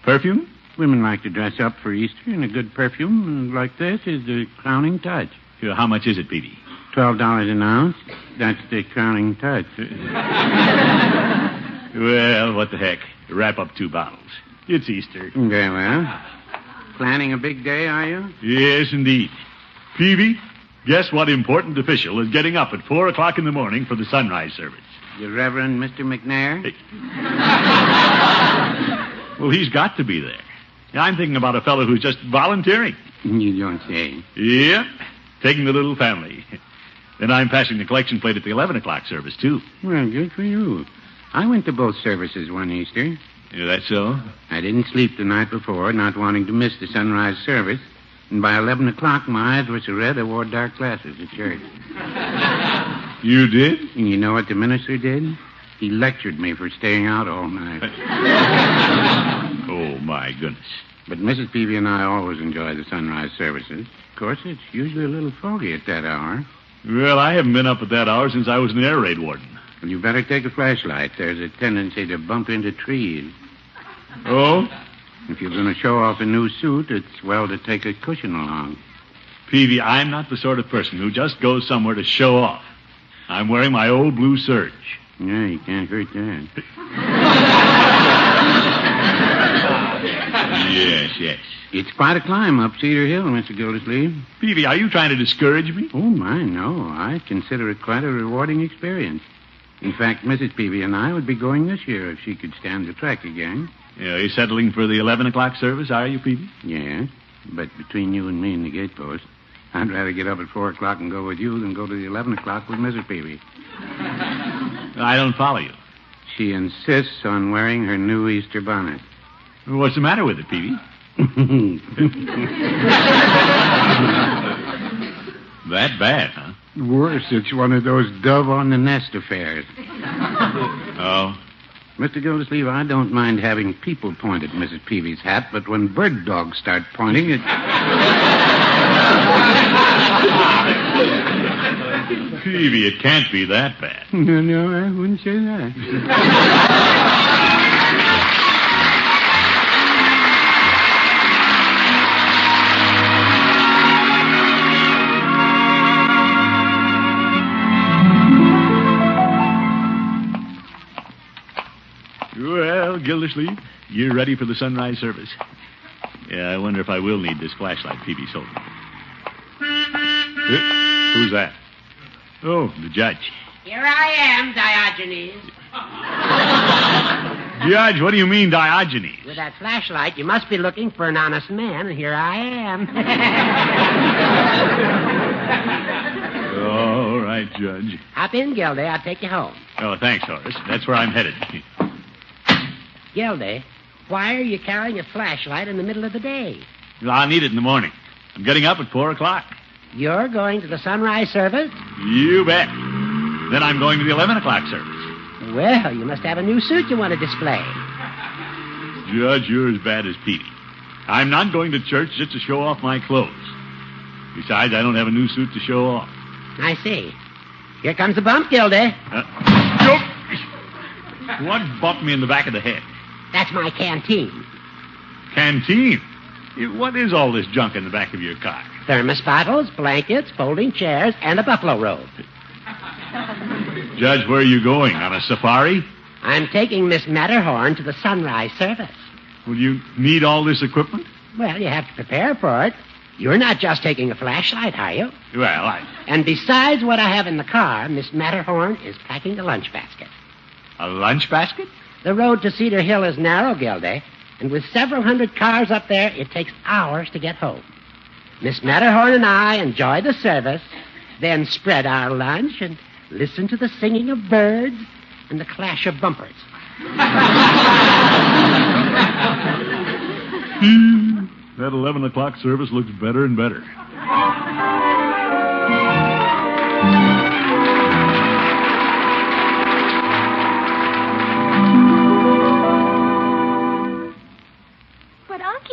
Perfume? Women like to dress up for Easter, and a good perfume like this is the crowning touch. How much is it, Peavy? $12 an ounce. That's the crowning touch. Well, what the heck? Wrap up 2 bottles. It's Easter. Very well. Planning a big day, are you? Yes, indeed. Peavy, Guess what important official is getting up at 4 o'clock in the morning for the sunrise service? The Reverend Mr. McNair? Well, he's got to be there. I'm thinking about a fellow who's just volunteering. You don't say. Yep, taking the little family. Then I'm passing the collection plate at the 11 o'clock service, too. Well, good for you. I went to both services one Easter. Yeah, that's so? I didn't sleep the night before, not wanting to miss the sunrise service. And by 11 o'clock, my eyes were so red I wore dark glasses at church. You did? And you know what the minister did? He lectured me for staying out all night. Oh, my goodness. But Mrs. Peavy and I always enjoy the sunrise services. Of course, it's usually a little foggy at that hour. Well, I haven't been up at that hour since I was an air raid warden. Well, you better take a flashlight. There's a tendency to bump into trees. Oh? If you're going to show off a new suit, it's well to take a cushion along. Peavy, I'm not the sort of person who just goes somewhere to show off. I'm wearing my old blue serge. Yeah, you can't hurt that. Yes. It's quite a climb up Cedar Hill, Mr. Gildersleeve. Peavy, are you trying to discourage me? Oh, my, no. I consider it quite a rewarding experience. In fact, Mrs. Peavy and I would be going this year if she could stand the trek again. Yeah, you're settling for the 11 o'clock service, are you, Peavy? Yes, but between you and me and the gatepost, I'd rather get up at 4 o'clock and go with you than go to the 11 o'clock with Mrs. Peavy. I don't follow you. She insists on wearing her new Easter bonnet. What's the matter with it, Peavy? That bad, huh? Worse, it's one of those dove on the nest affairs. Oh? Mr. Gildersleeve, I don't mind having people point at Mrs. Peavy's hat, but when bird dogs start pointing, it... Peavy, it can't be that bad. No, I wouldn't say that. Well, Gildersleeve, you're ready for the sunrise service. Yeah, I wonder if I will need this flashlight Peavy sold me. Who's that? Oh, the judge. Here I am, Diogenes. Judge, what do you mean, Diogenes? With that flashlight, you must be looking for an honest man, and here I am. All right, Judge. Hop in, Gildy. I'll take you home. Oh, thanks, Horace. That's where I'm headed. Gildy, why are you carrying a flashlight in the middle of the day? Well, I'll need it in the morning. I'm getting up at 4 o'clock. You're going to the sunrise service? You bet. Then I'm going to the 11 o'clock service. Well, you must have a new suit you want to display. Judge, you're as bad as Petey. I'm not going to church just to show off my clothes. Besides, I don't have a new suit to show off. I see. Here comes the bump, Gildy. What bumped me in the back of the head? That's my canteen. Canteen? What is all this junk in the back of your car? Thermos bottles, blankets, folding chairs, and a buffalo robe. Judge, where are you going? On a safari? I'm taking Miss Matterhorn to the sunrise service. Will you need all this equipment? Well, you have to prepare for it. You're not just taking a flashlight, are you? Well, And besides what I have in the car, Miss Matterhorn is packing a lunch basket. A lunch basket? The road to Cedar Hill is narrow, Gildy, and with several hundred cars up there, it takes hours to get home. Miss Matterhorn and I enjoy the service, then spread our lunch and listen to the singing of birds and the clash of bumpers. That 11 o'clock service looks better and better.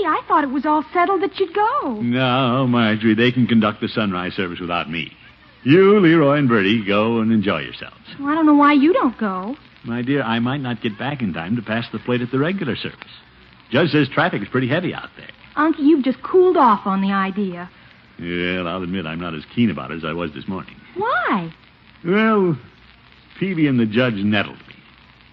I thought it was all settled that you'd go. No, Marjorie, they can conduct the sunrise service without me. You, Leroy, and Bertie go and enjoy yourselves. Well, I don't know why you don't go. My dear, I might not get back in time to pass the plate at the regular service. Judge says traffic is pretty heavy out there. Unky, you've just cooled off on the idea. Well, I'll admit I'm not as keen about it as I was this morning. Why? Well, Peavy and the judge nettled me.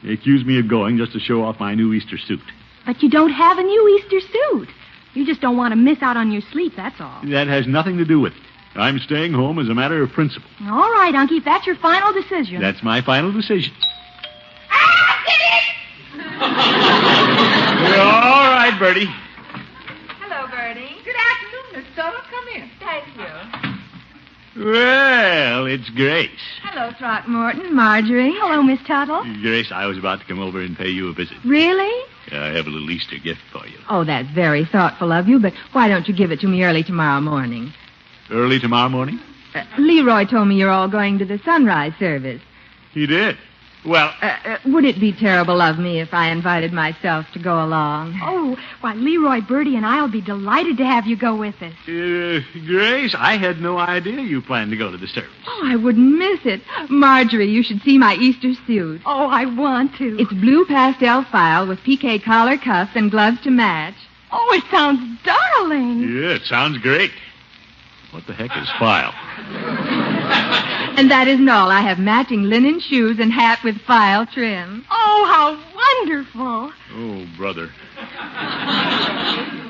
They accused me of going just to show off my new Easter suit. But you don't have a new Easter suit. You just don't want to miss out on your sleep, that's all. That has nothing to do with it. I'm staying home as a matter of principle. All right, Unky, if that's your final decision. That's my final decision. All right, Bertie. Hello, Bertie. Good afternoon, Miss Tuttle. Come in. Thank you. Well, it's Grace. Hello, Throckmorton. Marjorie. Hello, Miss Tuttle. Grace, I was about to come over and pay you a visit. Really? I have a little Easter gift for you. Oh, that's very thoughtful of you, but why don't you give it to me early tomorrow morning? Early tomorrow morning? Leroy told me you're all going to the sunrise service. He did. Well, Would it be terrible of me if I invited myself to go along? Oh, why, Leroy, Bertie, and I'll be delighted to have you go with us. Grace, I had no idea you planned to go to the service. Oh, I wouldn't miss it. Marjorie, you should see my Easter suit. Oh, I want to. It's blue pastel file with piqué collar cuffs and gloves to match. Oh, it sounds darling. Yeah, it sounds great. What the heck is file? And that isn't all. I have matching linen shoes and hat with file trim. Oh, how wonderful. Oh, brother.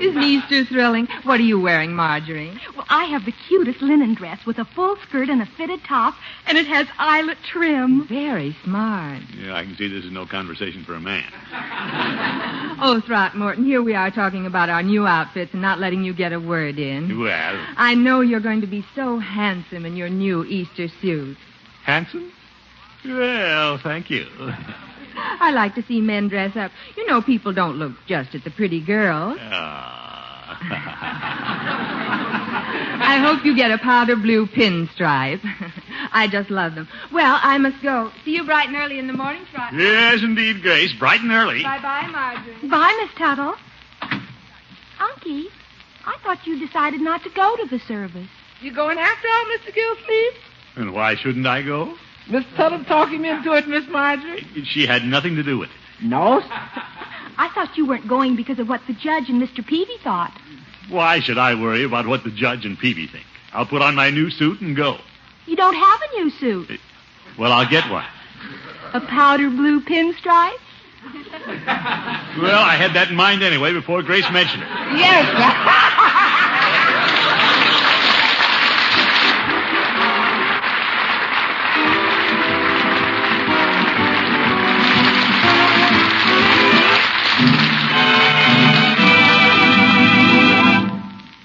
Isn't Easter thrilling? What are you wearing, Marjorie? Well, I have the cutest linen dress with a full skirt and a fitted top, and it has eyelet trim. Very smart. Yeah, I can see this is no conversation for a man. Oh, Throckmorton, here we are talking about our new outfits and not letting you get a word in. Well, I know you're going to be so handsome in your new Easter suit. handsome? Well, thank you. I like to see men dress up. You know, people don't look just at the pretty girls. I hope you get a powder blue pinstripe. I just love them. Well, I must go. See you bright and early in the morning, Throckmorton. Yes, indeed, Grace. Bright and early. Bye-bye, Marjorie. Bye, Miss Tuttle. Unky, I thought you decided not to go to the service. You going after all, Mr. Gildersleeve? And why shouldn't I go? Miss Tuttle talk him into it, Miss Marjorie? She had nothing to do with it. No. I thought you weren't going because of what the judge and Mr. Peavy thought. Why should I worry about what the judge and Peavy think? I'll put on my new suit and go. You don't have a new suit. Well, I'll get one. A powder blue pinstripe? Well, I had that in mind anyway before Grace mentioned it. Yes.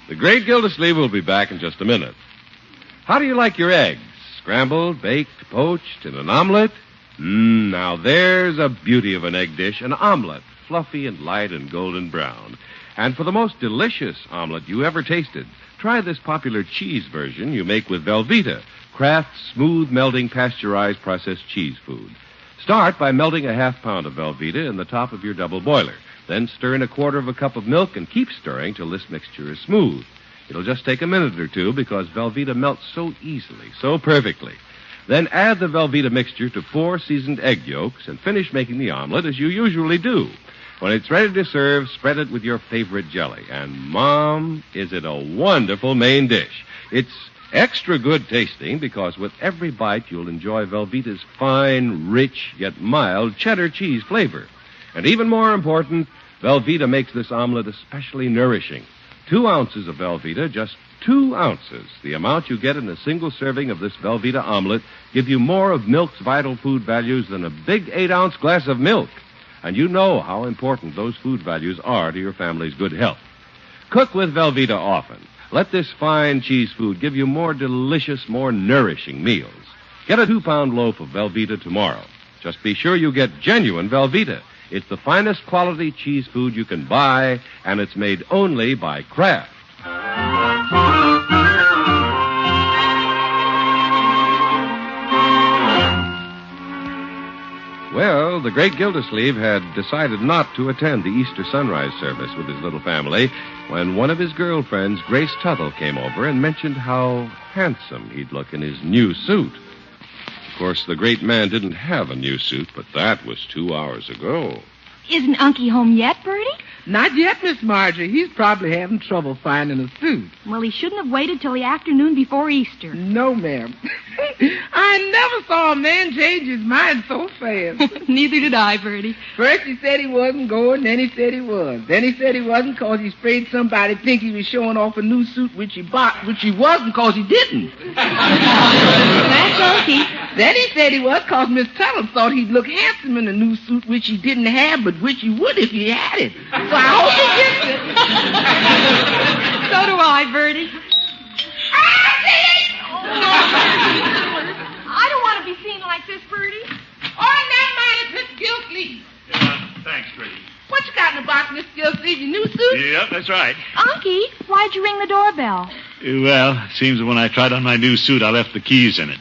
The great Gildersleeve will be back in just a minute. How do you like your eggs? Scrambled, baked, poached, in an omelet? Now there's a beauty of an egg dish, an omelet, fluffy and light and golden brown. And for the most delicious omelet you ever tasted, try this popular cheese version you make with Velveeta, Kraft's smooth melting pasteurized processed cheese food. Start by melting a half pound of Velveeta in the top of your double boiler. Then stir in a quarter of a cup of milk and keep stirring till this mixture is smooth. It'll just take a minute or two because Velveeta melts so easily, so perfectly. Then add the Velveeta mixture to 4 seasoned egg yolks and finish making the omelet as you usually do. When it's ready to serve, spread it with your favorite jelly. And, Mom, is it a wonderful main dish. It's extra good tasting because with every bite you'll enjoy Velveeta's fine, rich, yet mild cheddar cheese flavor. And even more important, Velveeta makes this omelet especially nourishing. 2 ounces of Velveeta, just 2 ounces. The amount you get in a single serving of this Velveeta omelet give you more of milk's vital food values than a big 8-ounce glass of milk. And you know how important those food values are to your family's good health. Cook with Velveeta often. Let this fine cheese food give you more delicious, more nourishing meals. Get a 2-pound loaf of Velveeta tomorrow. Just be sure you get genuine Velveeta. It's the finest quality cheese food you can buy, and it's made only by Kraft. Well, the great Gildersleeve had decided not to attend the Easter sunrise service with his little family when one of his girlfriends, Grace Tuttle, came over and mentioned how handsome he'd look in his new suit. Of course, the great man didn't have a new suit, but that was 2 hours ago. Isn't Unky home yet, Bertie? Not yet, Miss Marjorie. He's probably having trouble finding a suit. Well, he shouldn't have waited till the afternoon before Easter. No, ma'am. I never saw a man change his mind so fast. Neither did I, Bertie. First he said he wasn't going, then he said he was. Then he said he wasn't because he's afraid somebody'd think he was showing off a new suit which he bought, which he wasn't because he didn't. That's Unky. Then he said he was because Miss Tuttle thought he'd look handsome in a new suit which he didn't have, but which he would if he had it. So I hope he gets it. So do I, Bertie. I don't want to be seen like this, Bertie. Oh, never mind, it's Miss Gildersleeve. Thanks, Bertie. What you got in the box, Miss Gildersleeve? Your new suit? Yep, that's right. Unky, why'd you ring the doorbell? Well, it seems that when I tried on my new suit, I left the keys in it.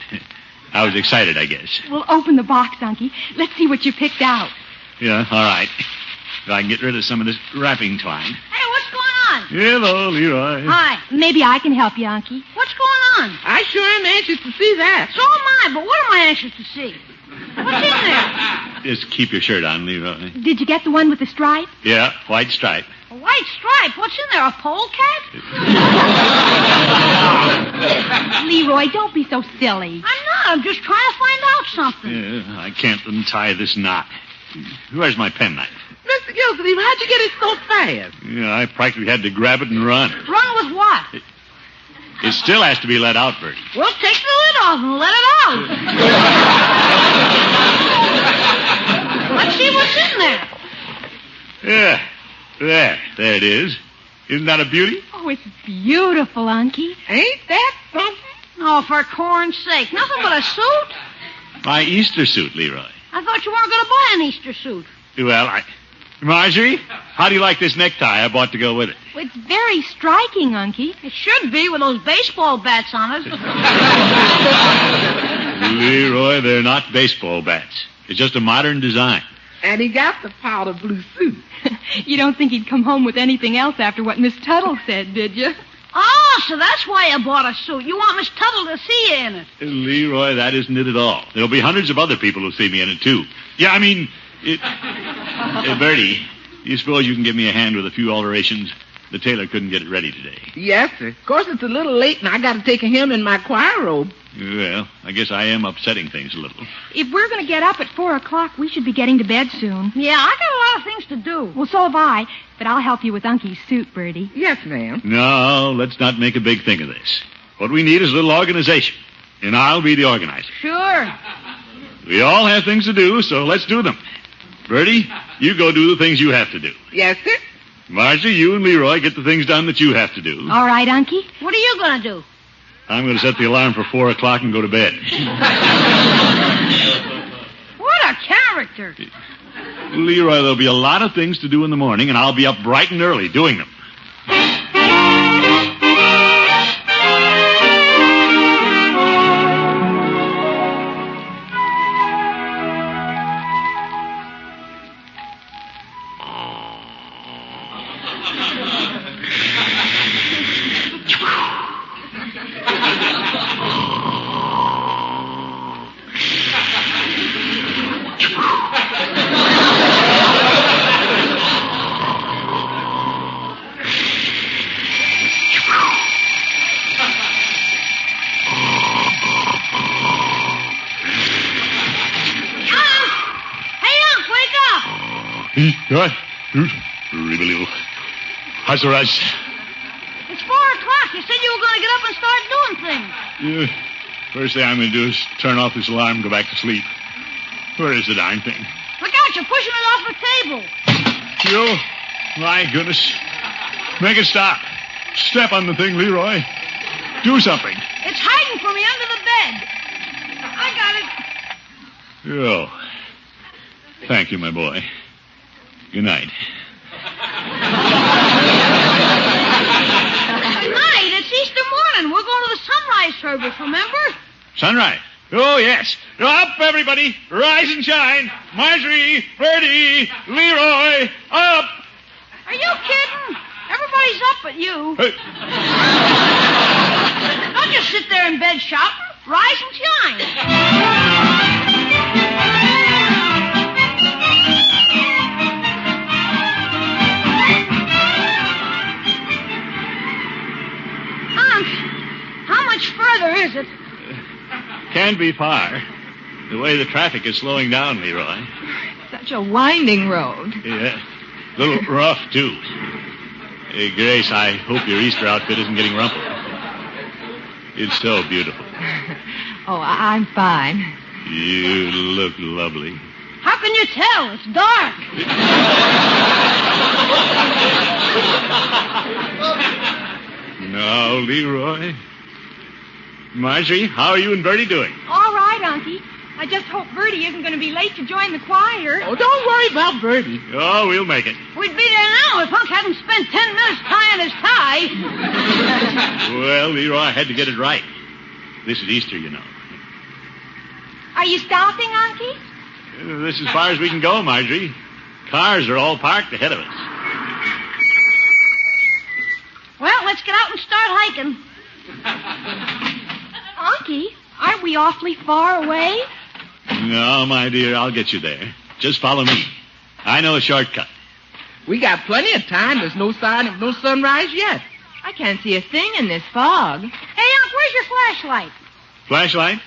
I was excited, I guess. Well, open the box, Unky. Let's see what you picked out. Yeah, all right. If I can get rid of some of this wrapping twine. Hey, what's going on? Hello, Leroy. Hi. Maybe I can help you, Unky. What's going on? I sure am anxious to see that. So am I, but what am I anxious to see? What's in there? Just keep your shirt on, Leroy. Did you get the one with the stripe? Yeah, white stripe. A white stripe. What's in there, a polecat? Leroy, don't be so silly. I'm not. I'm just trying to find out something. Yeah, I can't untie this knot. Where's my penknife? Mr. Gildersleeve, how'd you get it so fast? Yeah, I practically had to grab it and run. Run with what? It still has to be let out, Bertie. Well, take the lid off and let it out. Let's see what's in there. Yeah, there it is. Isn't that a beauty? Oh, it's beautiful, Unky. Ain't that something? Oh, for corn's sake. Nothing but a suit? My Easter suit, Leroy. I thought you weren't going to buy an Easter suit. Well, Marjorie, how do you like this necktie I bought to go with it? Well, it's very striking, Unky. It should be with those baseball bats on it. Leroy, they're not baseball bats. It's just a modern design. And he got the powder blue suit. You don't think he'd come home with anything else after what Miss Tuttle said, did you? Oh, so that's why you bought a suit. You want Miss Tuttle to see you in it. Leroy, that isn't it at all. There'll be hundreds of other people who'll see me in it, too. Yeah, I mean, Bertie, you suppose you can give me a hand with a few alterations? The tailor couldn't get it ready today. Yes, sir. Of course, it's a little late, and I got to take a hymn in my choir robe. Well, I guess I am upsetting things a little. If we're going to get up at 4 o'clock, we should be getting to bed soon. Yeah, I got a lot of things to do. Well, so have I, but I'll help you with Unky's suit, Bertie. Yes, ma'am. No, let's not make a big thing of this. What we need is a little organization, and I'll be the organizer. Sure. We all have things to do, so let's do them. Bertie, you go do the things you have to do. Yes, sir. Margie, you and Leroy get the things done that you have to do. All right, Unky. What are you going to do? I'm going to set the alarm for 4 o'clock and go to bed. What a character. Leroy, there'll be a lot of things to do in the morning, and I'll be up bright and early doing them. What? How's the rush? It's 4 o'clock. You said you were going to get up and start doing things. Yeah. First thing I'm going to do is turn off this alarm and go back to sleep. Where is the darn thing? Look out, you're pushing it off the table. You? My goodness. Make it stop. Step on the thing, Leroy. Do something. It's hiding from me under the bed. I got it. Oh. Thank you, my boy. Good night. Good night. It's Easter morning. We're going to the sunrise service, remember? Sunrise? Oh, yes. Up, everybody. Rise and shine. Marjorie, Bertie, Leroy, up. Are you kidding? Everybody's up but you. Hey. Don't just sit there in bed shouting. Rise and shine. How much further is it? can't be far. The way the traffic is slowing down, Leroy. Such a winding road. Yeah. A little rough, too. Hey, Grace, I hope your Easter outfit isn't getting rumpled. It's so beautiful. Oh, I'm fine. You look lovely. How can you tell? It's dark. Now, Leroy. Marjorie, how are you and Bertie doing? All right, Unky. I just hope Bertie isn't going to be late to join the choir. Oh, don't worry about Bertie. Oh, we'll make it. We'd be there now if Hunk hadn't spent 10 minutes tying his tie. Well, Leroy, I had to get it right. This is Easter, you know. Are you stopping, Unky? This is as far as we can go, Marjorie. Cars are all parked ahead of us. Well, let's get out and start hiking. Unky, aren't we awfully far away? No, my dear, I'll get you there. Just follow me. I know a shortcut. We got plenty of time. There's no sign of no sunrise yet. I can't see a thing in this fog. Hey, Unc, where's your flashlight? Flashlight?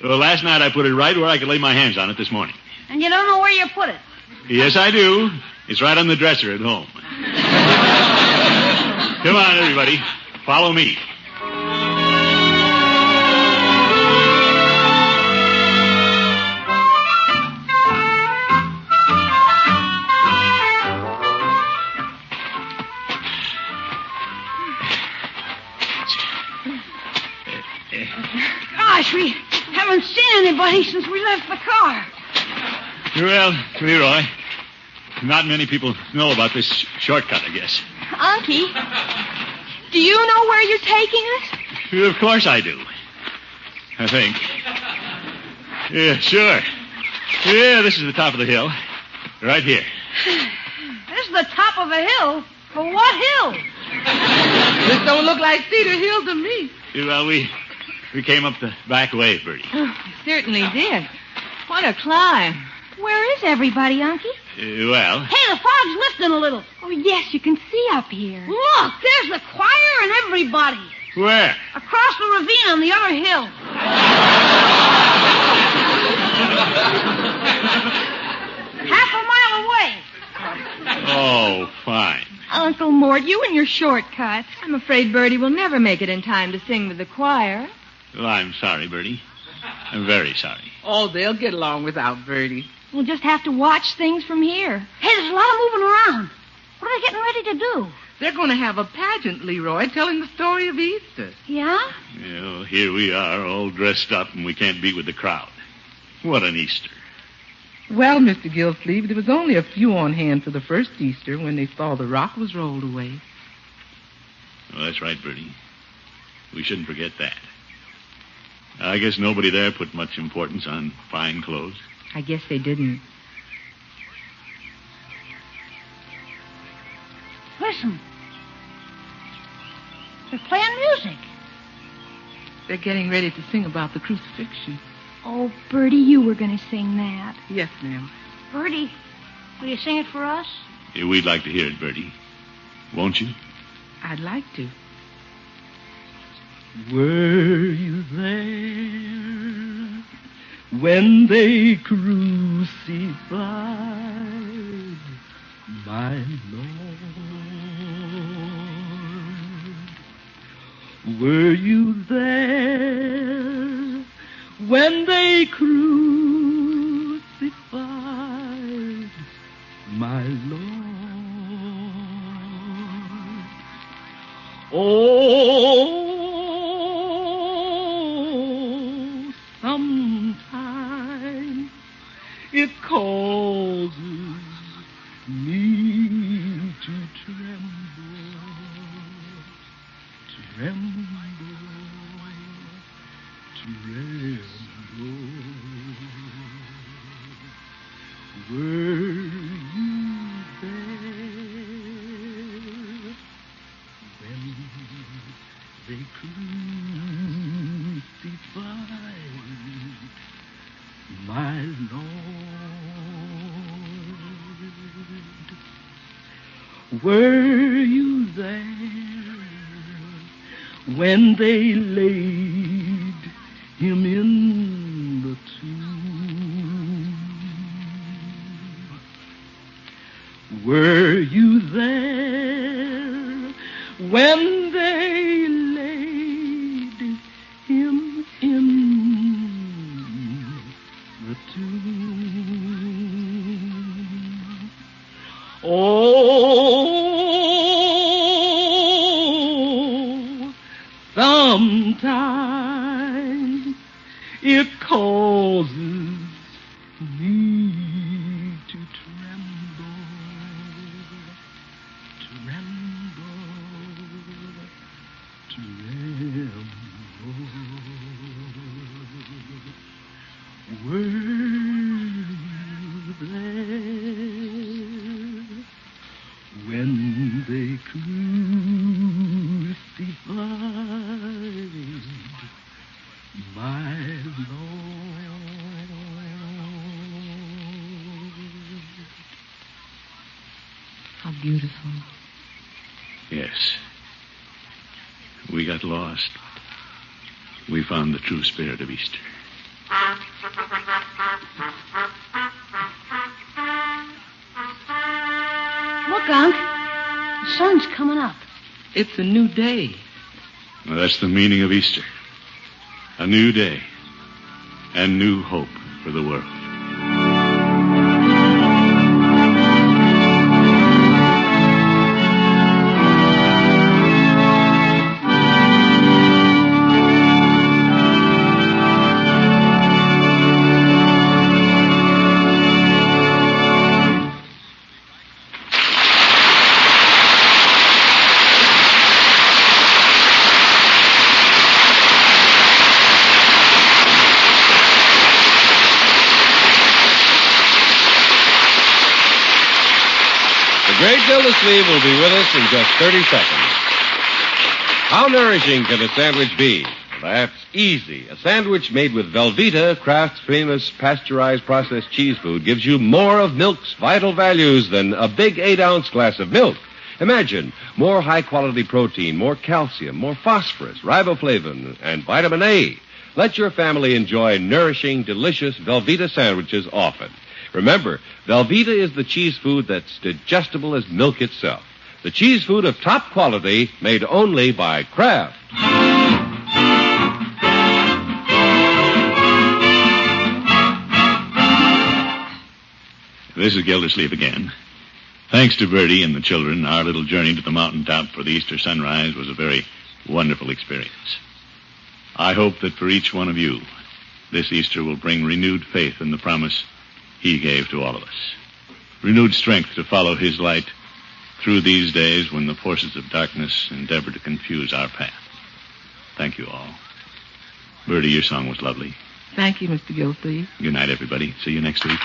Well, last night I put it right where I could lay my hands on it this morning. And you don't know where you put it. Yes, I do. It's right on the dresser at home. Come on, everybody. Follow me. Gosh, we haven't seen anybody since we left the car. Well, Leroy, not many people know about this shortcut, I guess. Unky, do you know where you're taking us? Of course I do. I think. Yeah, sure. Yeah, this is the top of the hill. Right here. This is the top of a hill? For what hill? This don't look like Cedar Hill to me. Well, we came up the back way, Bertie. You certainly did. What a climb. Where is everybody, Unky? Well, Hey, the fog's lifting a little. Oh, yes, you can see up here. Look, there's the choir and everybody. where? Across the ravine on the other hill. Half a mile away. Oh, fine. Uncle Mort, you and your shortcuts. I'm afraid Bertie will never make it in time to sing with the choir. Well, I'm sorry, Bertie. I'm very sorry. Oh, they'll get along without Bertie. We'll just have to watch things from here. Hey, there's a lot of moving around. What are they getting ready to do? They're going to have a pageant, Leroy, telling the story of Easter. Yeah? Well, here we are, all dressed up, and we can't be with the crowd. What an Easter. Well, Mr. Gildersleeve, there was only a few on hand for the first Easter when they saw the rock was rolled away. Well, that's right, Bertie. We shouldn't forget that. I guess nobody there put much importance on fine clothes. I guess they didn't. Listen. They're playing music. They're getting ready to sing about the crucifixion. Oh, Bertie, you were going to sing that. Yes, ma'am. Bertie, will you sing it for us? Yeah, we'd like to hear it, Bertie. Won't you? I'd like to. Were you there when they crucified my Lord? Were you there when they crucified my Lord? Oh, sometimes it causes me to tremble. Were you there when they crucified my Lord? Were you there when they laid him in Were you there when they laid him in the tomb? Oh, sometimes it causes me to tremble, Were you there when they crucified my Lord? How beautiful. Yes. We got lost. We found the true spirit of Easter. Look, Unc. The sun's coming up. It's a new day. Well, that's the meaning of Easter. A new day and new hope for the world. The great Gildersleeve will be with us in just 30 seconds. How nourishing can a sandwich be? That's easy. A sandwich made with Velveeta, Kraft's famous pasteurized processed cheese food, gives you more of milk's vital values than a big 8-ounce glass of milk. Imagine more high-quality protein, more calcium, more phosphorus, riboflavin, and vitamin A. Let your family enjoy nourishing, delicious Velveeta sandwiches often. Remember, Velveeta is the cheese food that's digestible as milk itself. The cheese food of top quality made only by Kraft. This is Gildersleeve again. Thanks to Bertie and the children, our little journey to the mountaintop for the Easter sunrise was a very wonderful experience. I hope that for each one of you, this Easter will bring renewed faith in the promise he gave to all of us. Renewed strength to follow his light through these days when the forces of darkness endeavor to confuse our path. Thank you all. Bertie, your song was lovely. Thank you, Mr. Gildersleeve. Good night, everybody. See you next week.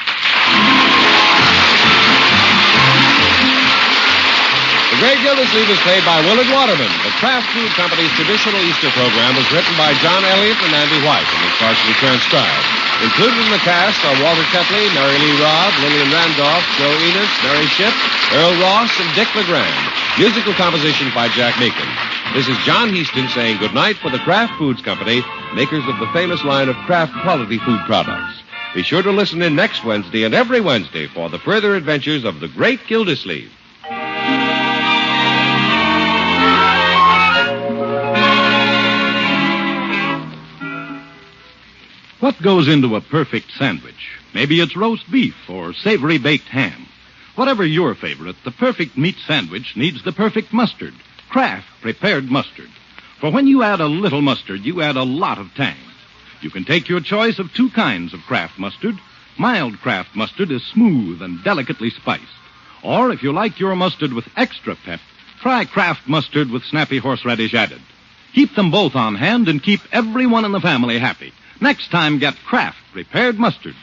The Great Gildersleeve is played by Willard Waterman. The Kraft Food Company's traditional Easter program was written by John Elliott and Andy White and is partially transcribed. Included in the cast are Walter Tetley, Mary Lee Robb, Lillian Randolph, Joe Enos, Mary Shipp, Earl Ross, and Dick LeGrand. Musical composition by Jack Meakin. This is John Heaston saying goodnight for the Kraft Foods Company, makers of the famous line of Kraft quality food products. Be sure to listen in next Wednesday and every Wednesday for the further adventures of the Great Gildersleeve. What goes into a perfect sandwich? Maybe it's roast beef or savory baked ham. Whatever your favorite, the perfect meat sandwich needs the perfect mustard. Kraft prepared mustard. For when you add a little mustard, you add a lot of tang. You can take your choice of 2 kinds of Kraft mustard. Mild Kraft mustard is smooth and delicately spiced. Or if you like your mustard with extra pep, try Kraft mustard with snappy horseradish added. Keep them both on hand and keep everyone in the family happy. Next time, get Kraft prepared mustard.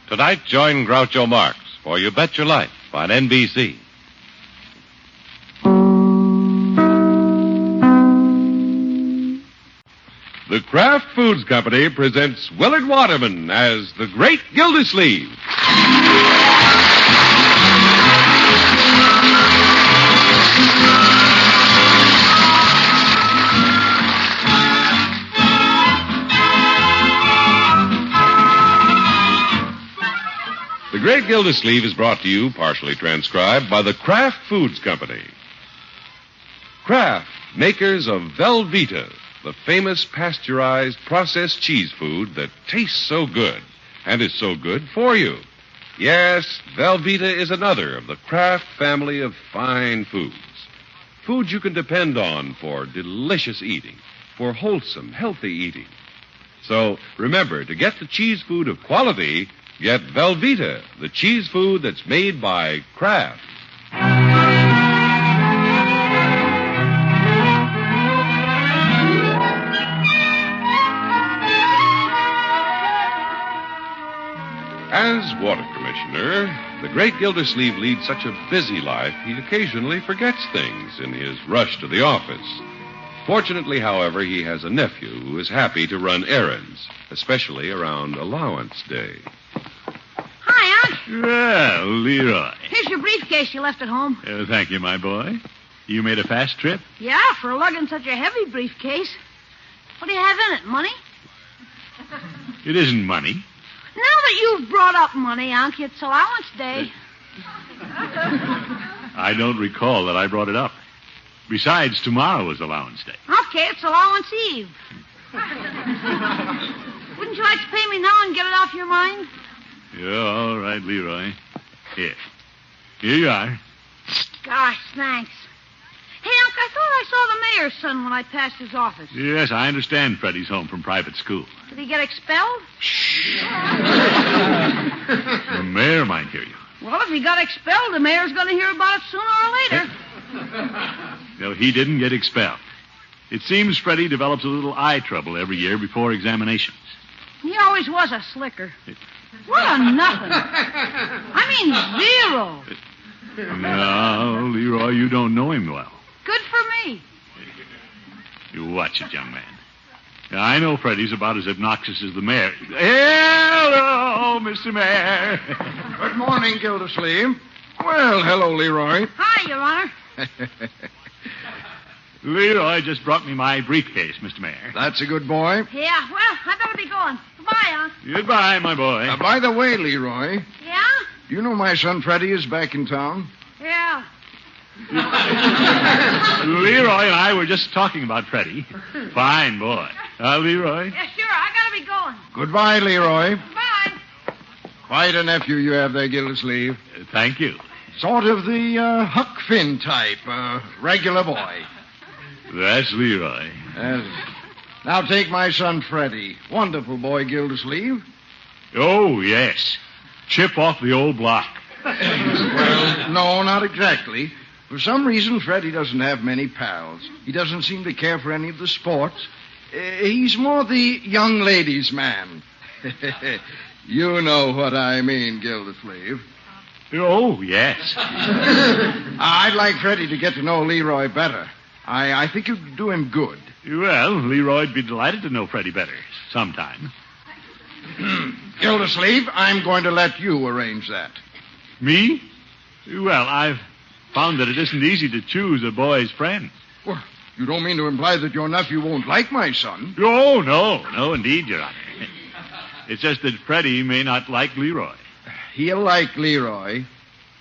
Tonight, join Groucho Marx for You Bet Your Life on NBC. The Kraft Foods Company presents Willard Waterman as the Great Gildersleeve. The Great Gildersleeve is brought to you, partially transcribed, by the Kraft Foods Company. Kraft, makers of Velveeta, the famous pasteurized processed cheese food that tastes so good and is so good for you. Yes, Velveeta is another of the Kraft family of fine foods. Foods you can depend on for delicious eating, for wholesome, healthy eating. So remember, to get the cheese food of quality, get Velveeta, the cheese food that's made by Kraft. As water commissioner, the great Gildersleeve leads such a busy life, he occasionally forgets things in his rush to the office. Fortunately, however, he has a nephew who is happy to run errands, especially around allowance day. Hi, Unc. Well, Leroy. Here's your briefcase you left at home. Thank you, my boy. You made a fast trip? Yeah, for lugging such a heavy briefcase. What do you have in it, money? It isn't money. Now that you've brought up money, Unc, it's allowance day. I don't recall that I brought it up. Besides, tomorrow is allowance day. Okay, it's allowance eve. Wouldn't you like to pay me now and get it off your mind? Yeah, all right, Leroy. Here you are. Gosh, thanks. Hey, Unc, I thought I saw the mayor's son when I passed his office. Yes, I understand Freddie's home from private school. Did he get expelled? The mayor might hear you. Well, if he got expelled, the mayor's going to hear about it sooner or later. No, he didn't get expelled. It seems Freddie develops a little eye trouble every year before examinations. He always was a slicker. What a nothing. I mean, zero. No, Leroy, you don't know him well. Good for me. You watch it, young man. Now, I know Freddie's about as obnoxious as the mayor. Hello, Mr. Mayor. Good morning, Gildersleeve. Well, hello, Leroy. Hi, Your Honor. Leroy just brought me my briefcase, Mr. Mayor. That's a good boy. Yeah, well, I better be going. Goodbye, Unc. Goodbye, my boy. By the way, Leroy, Yeah? you know my son Freddie is back in town? Yeah. Leroy and I were just talking about Freddie. Fine boy. Leroy? Yeah, sure. I gotta be going. Goodbye, Leroy. Bye. Quite a nephew you have there, Gildersleeve. Thank you. Sort of the Huck Finn type, regular boy. That's Leroy. Now take my son Freddie. Wonderful boy, Gildersleeve. Oh, yes. Chip off the old block. Well, no, not exactly. For some reason, Freddie doesn't have many pals. He doesn't seem to care for any of the sports. He's more the young ladies' man. You know what I mean, Gildersleeve. Oh, yes. I'd like Freddie to get to know Leroy better. I think it would do him good. Well, Leroy'd be delighted to know Freddie better sometime. Gildersleeve, I'm going to let you arrange that. Me? Well, I've found that it isn't easy to choose a boy's friends. Well, you don't mean to imply that your nephew won't like my son? Oh, no, indeed, Your Honor. It's just that Freddie may not like Leroy. He'll like Leroy.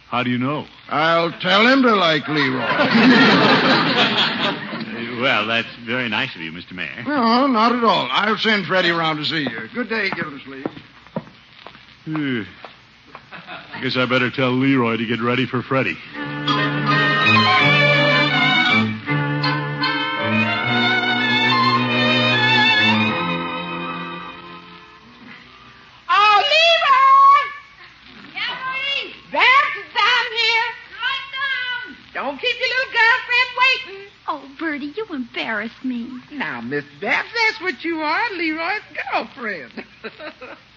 How do you know? I'll tell him to like Leroy. Well, that's very nice of you, Mr. Mayor. No, not at all. I'll send Freddie around to see you. Good day, Gildersleeve. I guess I better tell Leroy to get ready for Freddie. Oh, Leroy! Yeah, Marie? Babs, I'm here. Right down. Don't keep your little girlfriend waiting. Oh, Bertie, you embarrass me. Now, Miss Babs, that's what you are, Leroy's girlfriend.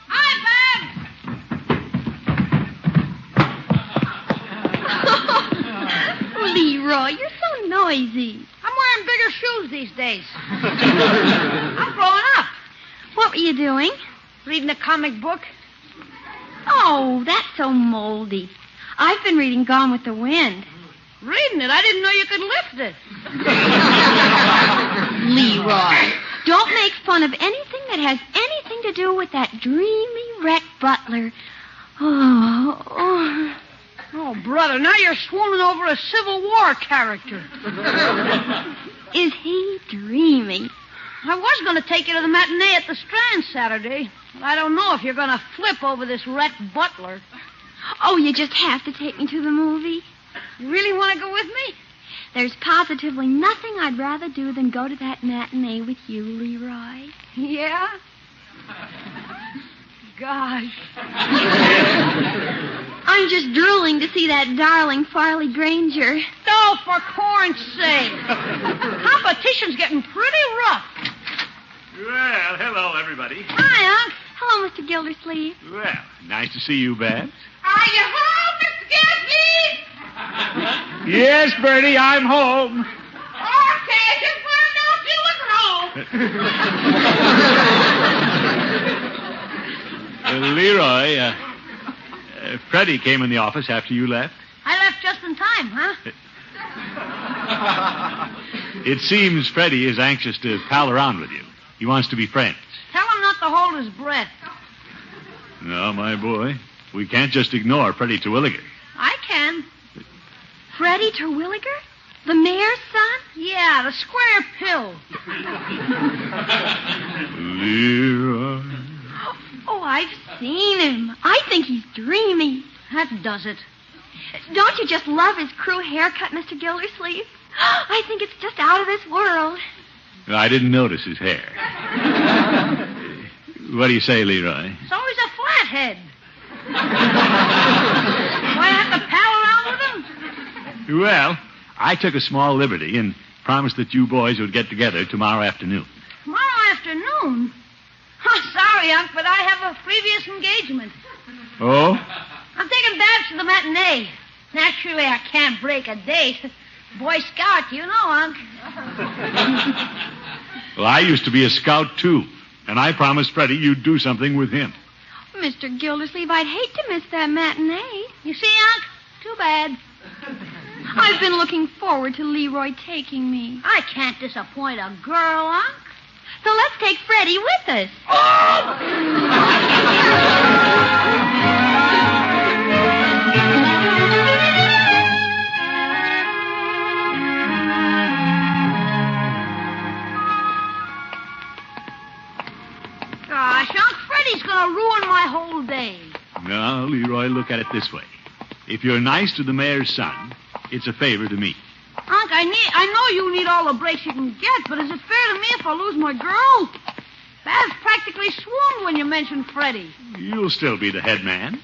Hi, Babs. Leroy, you're so noisy. I'm wearing bigger shoes these days. I'm growing up. What were you doing? Reading a comic book. Oh, that's so moldy. I've been reading Gone with the Wind. Reading it. I didn't know you could lift it. Leroy, don't make fun of anything that has anything to do with that dreamy wreck butler. Oh, brother, now you're swooning over a Civil War character. Is he dreaming? I was going to take you to the matinee at the Strand Saturday, but I don't know if you're going to flip over this Rhett Butler. Oh, you just have to take me to the movie. You really want to go with me? There's positively nothing I'd rather do than go to that matinee with you, Leroy. Yeah? Gosh. I'm just drooling to see that darling Farley Granger. Oh, for corn's sake. Competition's getting pretty rough. Well, hello, everybody. Hi, Unc. Hello, Mr. Gildersleeve. Well, nice to see you, Babs. Are you home, Mr. Gildersleeve? Yes, Bertie, I'm home. Okay, just wanted to know if you was home. Leroy, Freddie came in the office after you left. I left just in time, huh? It seems Freddie is anxious to pal around with you. He wants to be friends. Tell him not to hold his breath. No, my boy. We can't just ignore Freddie Terwilliger. I can. Freddie Terwilliger? The mayor's son? Yeah, the square pill. Leroy. Oh, I've seen him. I think he's dreamy. That does it. Don't you just love his crew haircut, Mr. Gildersleeve? I think it's just out of this world. I didn't notice his hair. What do you say, Leroy? So he's a flathead. Do I have to pal around with him? Well, I took a small liberty and promised that you boys would get together tomorrow afternoon. Tomorrow afternoon? Oh, sorry, Unc, but I have a previous engagement. Oh? I'm taking Babs to the matinee. Naturally, I can't break a date. Boy Scout, you know, Unc. Well, I used to be a scout, too. And I promised Freddie you'd do something with him. Mr. Gildersleeve, I'd hate to miss that matinee. You see, Unc? Too bad. I've been looking forward to Leroy taking me. I can't disappoint a girl, Unc. So let's take Freddie with us. Gosh, Unc, Freddie's going to ruin my whole day. No, Leroy, look at it this way. If you're nice to the mayor's son, it's a favor to me. Unc, I know you need all the breaks you can get, but is it fair to me if I lose my girl? Babs practically swooned when you mentioned Freddie. You'll still be the head man.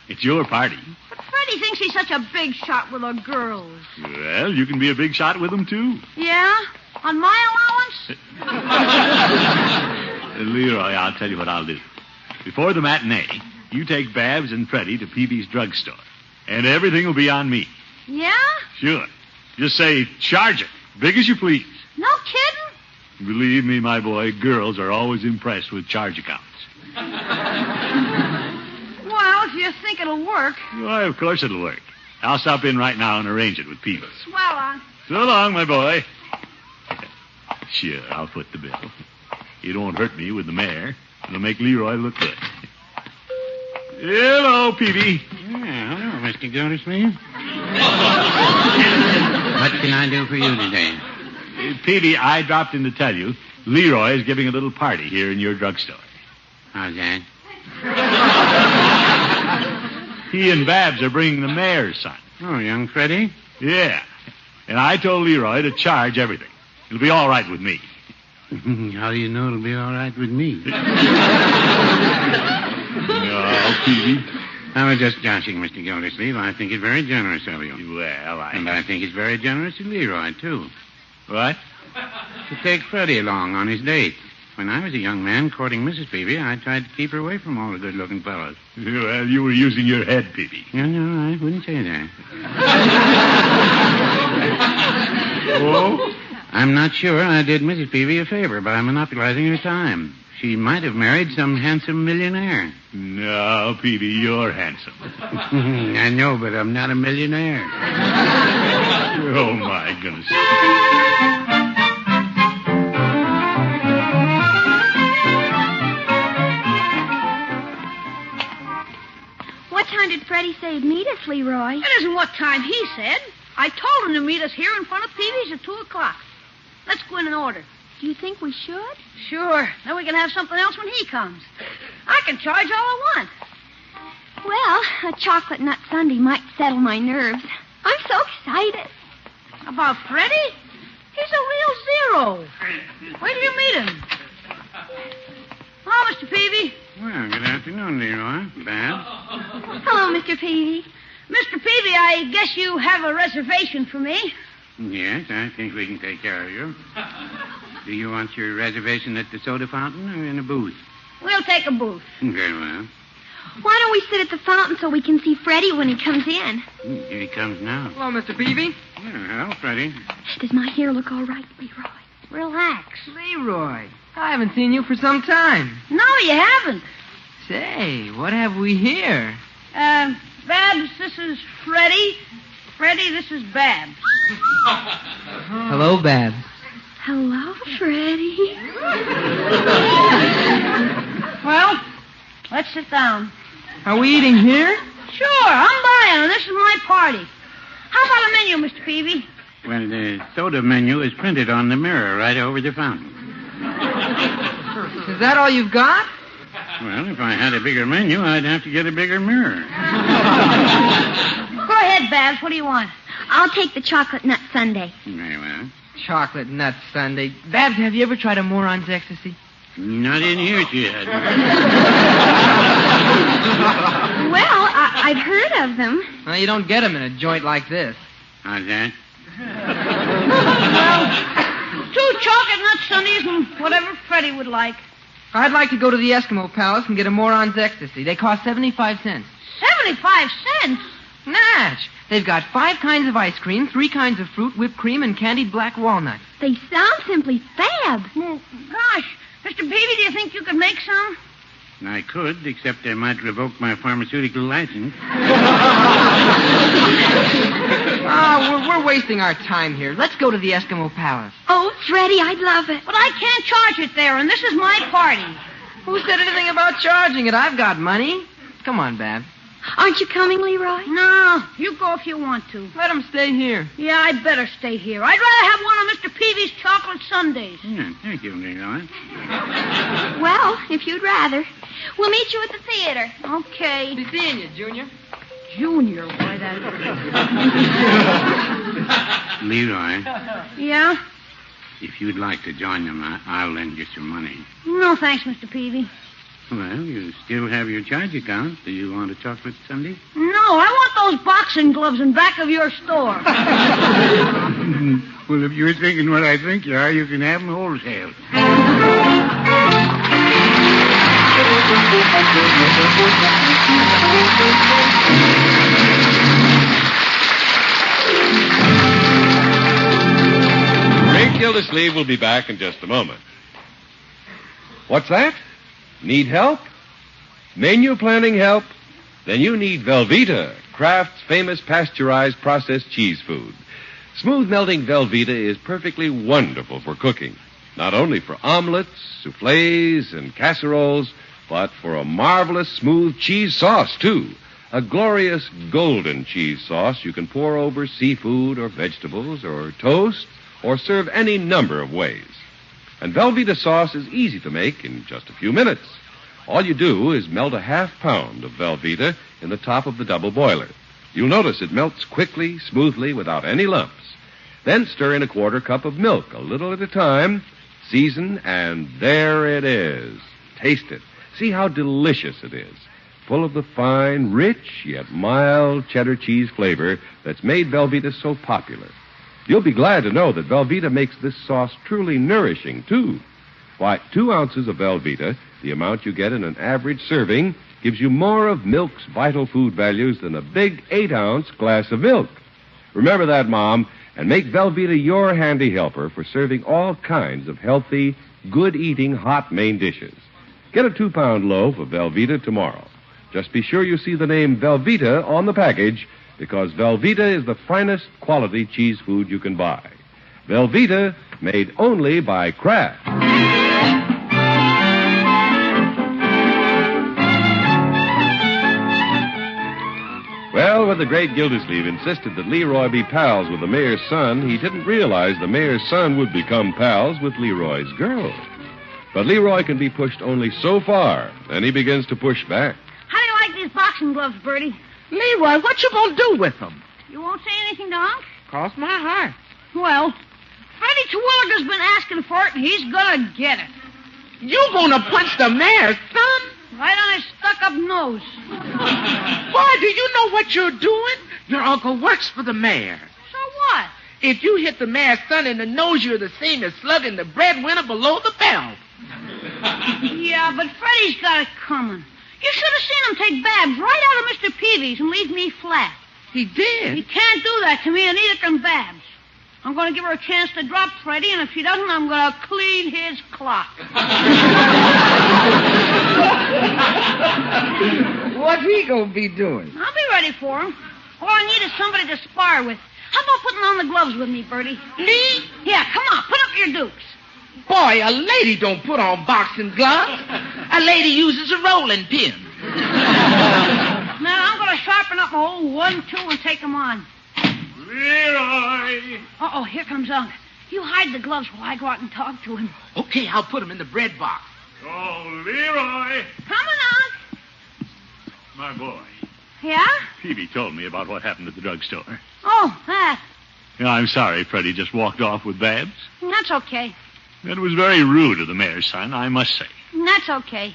It's your party. But Freddie thinks he's such a big shot with the girls. Well, you can be a big shot with them, too. Yeah? On my allowance? Leroy, I'll tell you what I'll do. Before the matinee, you take Babs and Freddie to Peavy's drugstore. And everything will be on me. Yeah? Sure. Just say, charge it. Big as you please. No kidding? Believe me, my boy, girls are always impressed with charge accounts. Well, if you think it'll work. Why, of course it'll work. I'll stop in right now and arrange it with Peavy. Swell, Unc. So long, my boy. Sure, I'll foot the bill. It won't hurt me with the mayor. It'll make Leroy look good. Hello, Peavy. Yeah, hello, Mr. Gildersleeve. What can I do for you today? Peavy, I dropped in to tell you Leroy is giving a little party here in your drugstore. How's that? He and Babs are bringing the mayor's son. Oh, young Freddie? Yeah. And I told Leroy to charge everything. It'll be all right with me. How do you know it'll be all right with me? Oh, Peavy. I was just joshing, Mr. Gildersleeve. I think it's very generous of you. Well, And I think it's very generous of Leroy, too. What? To take Freddie along on his date. When I was a young man courting Mrs. Peavy, I tried to keep her away from all the good-looking fellows. Well, you were using your head, Peavy. No, I wouldn't say that. Oh? I'm not sure I did Mrs. Peavy a favor by monopolizing her time. She might have married some handsome millionaire. No, Peavy, you're handsome. I know, but I'm not a millionaire. Oh, my goodness. What's time did Freddie say he'd meet us, Leroy? It isn't what time he said. I told him to meet us here in front of Peavy's at 2 o'clock. Let's go in and order. Do you think we should? Sure. Then we can have something else when he comes. I can charge all I want. Well, a chocolate nut sundae might settle my nerves. I'm so excited. About Freddie? He's a real zero. Wait till you meet him. Hello, Mr. Peavy. Well, good afternoon, Leroy. Babs. Hello, Mr. Peavy. Mr. Peavy, I guess you have a reservation for me. Yes, I think we can take care of you. Do you want your reservation at the soda fountain or in a booth? We'll take a booth. Very well. Why don't we sit at the fountain so we can see Freddie when he comes in? Here he comes now. Hello, Mr. Peavy. Hello, Freddie. Does my hair look all right, Leroy? Relax. Leroy, I haven't seen you for some time. No, you haven't. Say, what have we here? Babs, this is Freddie. Freddie, this is Babs. Hello, Babs. Hello, Freddie. Well, let's sit down. Are we eating here? Sure, I'm buying, and this is my party. How about a menu, Mr. Peavy? Well, the soda menu is printed on the mirror right over the fountain. Is that all you've got? Well, if I had a bigger menu, I'd have to get a bigger mirror. Go ahead, Babs. What do you want? I'll take the chocolate nut sundae. Very well. Chocolate nut sundae. Babs, have you ever tried a moron's ecstasy? Not in here, she had. Well, I've heard of them. Well, you don't get them in a joint like this. How's that? Well, 2 chocolate nut sundaes and whatever Freddie would like. I'd like to go to the Eskimo Palace and get a moron's ecstasy. They cost 75 cents. 75 cents? Natch! They've got 5 kinds of ice cream, 3 kinds of fruit, whipped cream, and candied black walnuts. They sound simply fab. Well, gosh, Mr. Peavy, do you think you could make some? I could, except I might revoke my pharmaceutical license. We're wasting our time here. Let's go to the Eskimo Palace. Oh, Freddie, I'd love it. But I can't charge it there, and this is my party. Who said anything about charging it? I've got money. Come on, Babs. Aren't you coming, Leroy? No, you go if you want to. Let him stay here. Yeah, I'd better stay here. I'd rather have one of Mr. Peavy's chocolate sundaes. Yeah, thank you, Leroy. Well, if you'd rather. We'll meet you at the theater. Okay. Be seeing you, Junior. Junior, why that... Leroy, Yeah? if you'd like to join them, I'll lend you some money. No, thanks, Mr. Peavy. Well, you still have your charge account. Do you want a chocolate sundae? No, I want those boxing gloves in back of your store. Well, if you're thinking what I think you are, you can have them wholesale. Great Gildersleeve will be back in just a moment. What's that? Need help? Menu planning help? Then you need Velveeta, Kraft's famous pasteurized processed cheese food. Smooth melting Velveeta is perfectly wonderful for cooking. Not only for omelets, soufflés, and casseroles, but for a marvelous smooth cheese sauce, too. A glorious golden cheese sauce you can pour over seafood or vegetables or toast or serve any number of ways. And Velveeta sauce is easy to make in just a few minutes. All you do is melt a half pound of Velveeta in the top of the double boiler. You'll notice it melts quickly, smoothly, without any lumps. Then stir in a quarter cup of milk, a little at a time, season, and there it is. Taste it. See how delicious it is. Full of the fine, rich, yet mild cheddar cheese flavor that's made Velveeta so popular. You'll be glad to know that Velveeta makes this sauce truly nourishing, too. Why, 2 ounces of Velveeta, the amount you get in an average serving, gives you more of milk's vital food values than a big 8-ounce glass of milk. Remember that, Mom, and make Velveeta your handy helper for serving all kinds of healthy, good-eating hot main dishes. Get a 2-pound loaf of Velveeta tomorrow. Just be sure you see the name Velveeta on the package, because Velveeta is the finest quality cheese food you can buy. Velveeta, made only by Kraft. Well, when the great Gildersleeve insisted that Leroy be pals with the mayor's son, he didn't realize the mayor's son would become pals with Leroy's girl. But Leroy can be pushed only so far, then he begins to push back. How do you like these boxing gloves, Bertie? Leroy, what you gonna do with them? You won't say anything to Unc? Cross my heart. Well, Freddie Terwilliger's been asking for it, and he's gonna get it. You gonna punch the mayor's son? Right on his stuck-up nose. Boy, do you know what you're doing? Your uncle works for the mayor. So what? If you hit the mayor's son in the nose, you're the same as slugging the breadwinner below the belt. Yeah, but Freddie's got it coming. You should have seen him take Babs right out of Mr. Peavy's and leave me flat. He did? He can't do that to me, and neither can Babs. I'm going to give her a chance to drop Freddie, and if she doesn't, I'm going to clean his clock. What's he going to be doing? I'll be ready for him. All I need is somebody to spar with. How about putting on the gloves with me, Bertie? Me? Yeah, come on, put up your dukes. Boy, a lady don't put on boxing gloves. A lady uses a rolling pin. Now, I'm going to sharpen up my old 1-2 and take them on. Leroy! Uh-oh, here comes Unc. You hide the gloves while I go out and talk to him. Okay, I'll put them in the bread box. Oh, Leroy! Coming, Unc. My boy. Yeah? Peavy told me about what happened at the drugstore. Oh, that. Yeah, I'm sorry Freddie just walked off with Babs. That's okay. That was very rude of the mayor's son, I must say. That's okay.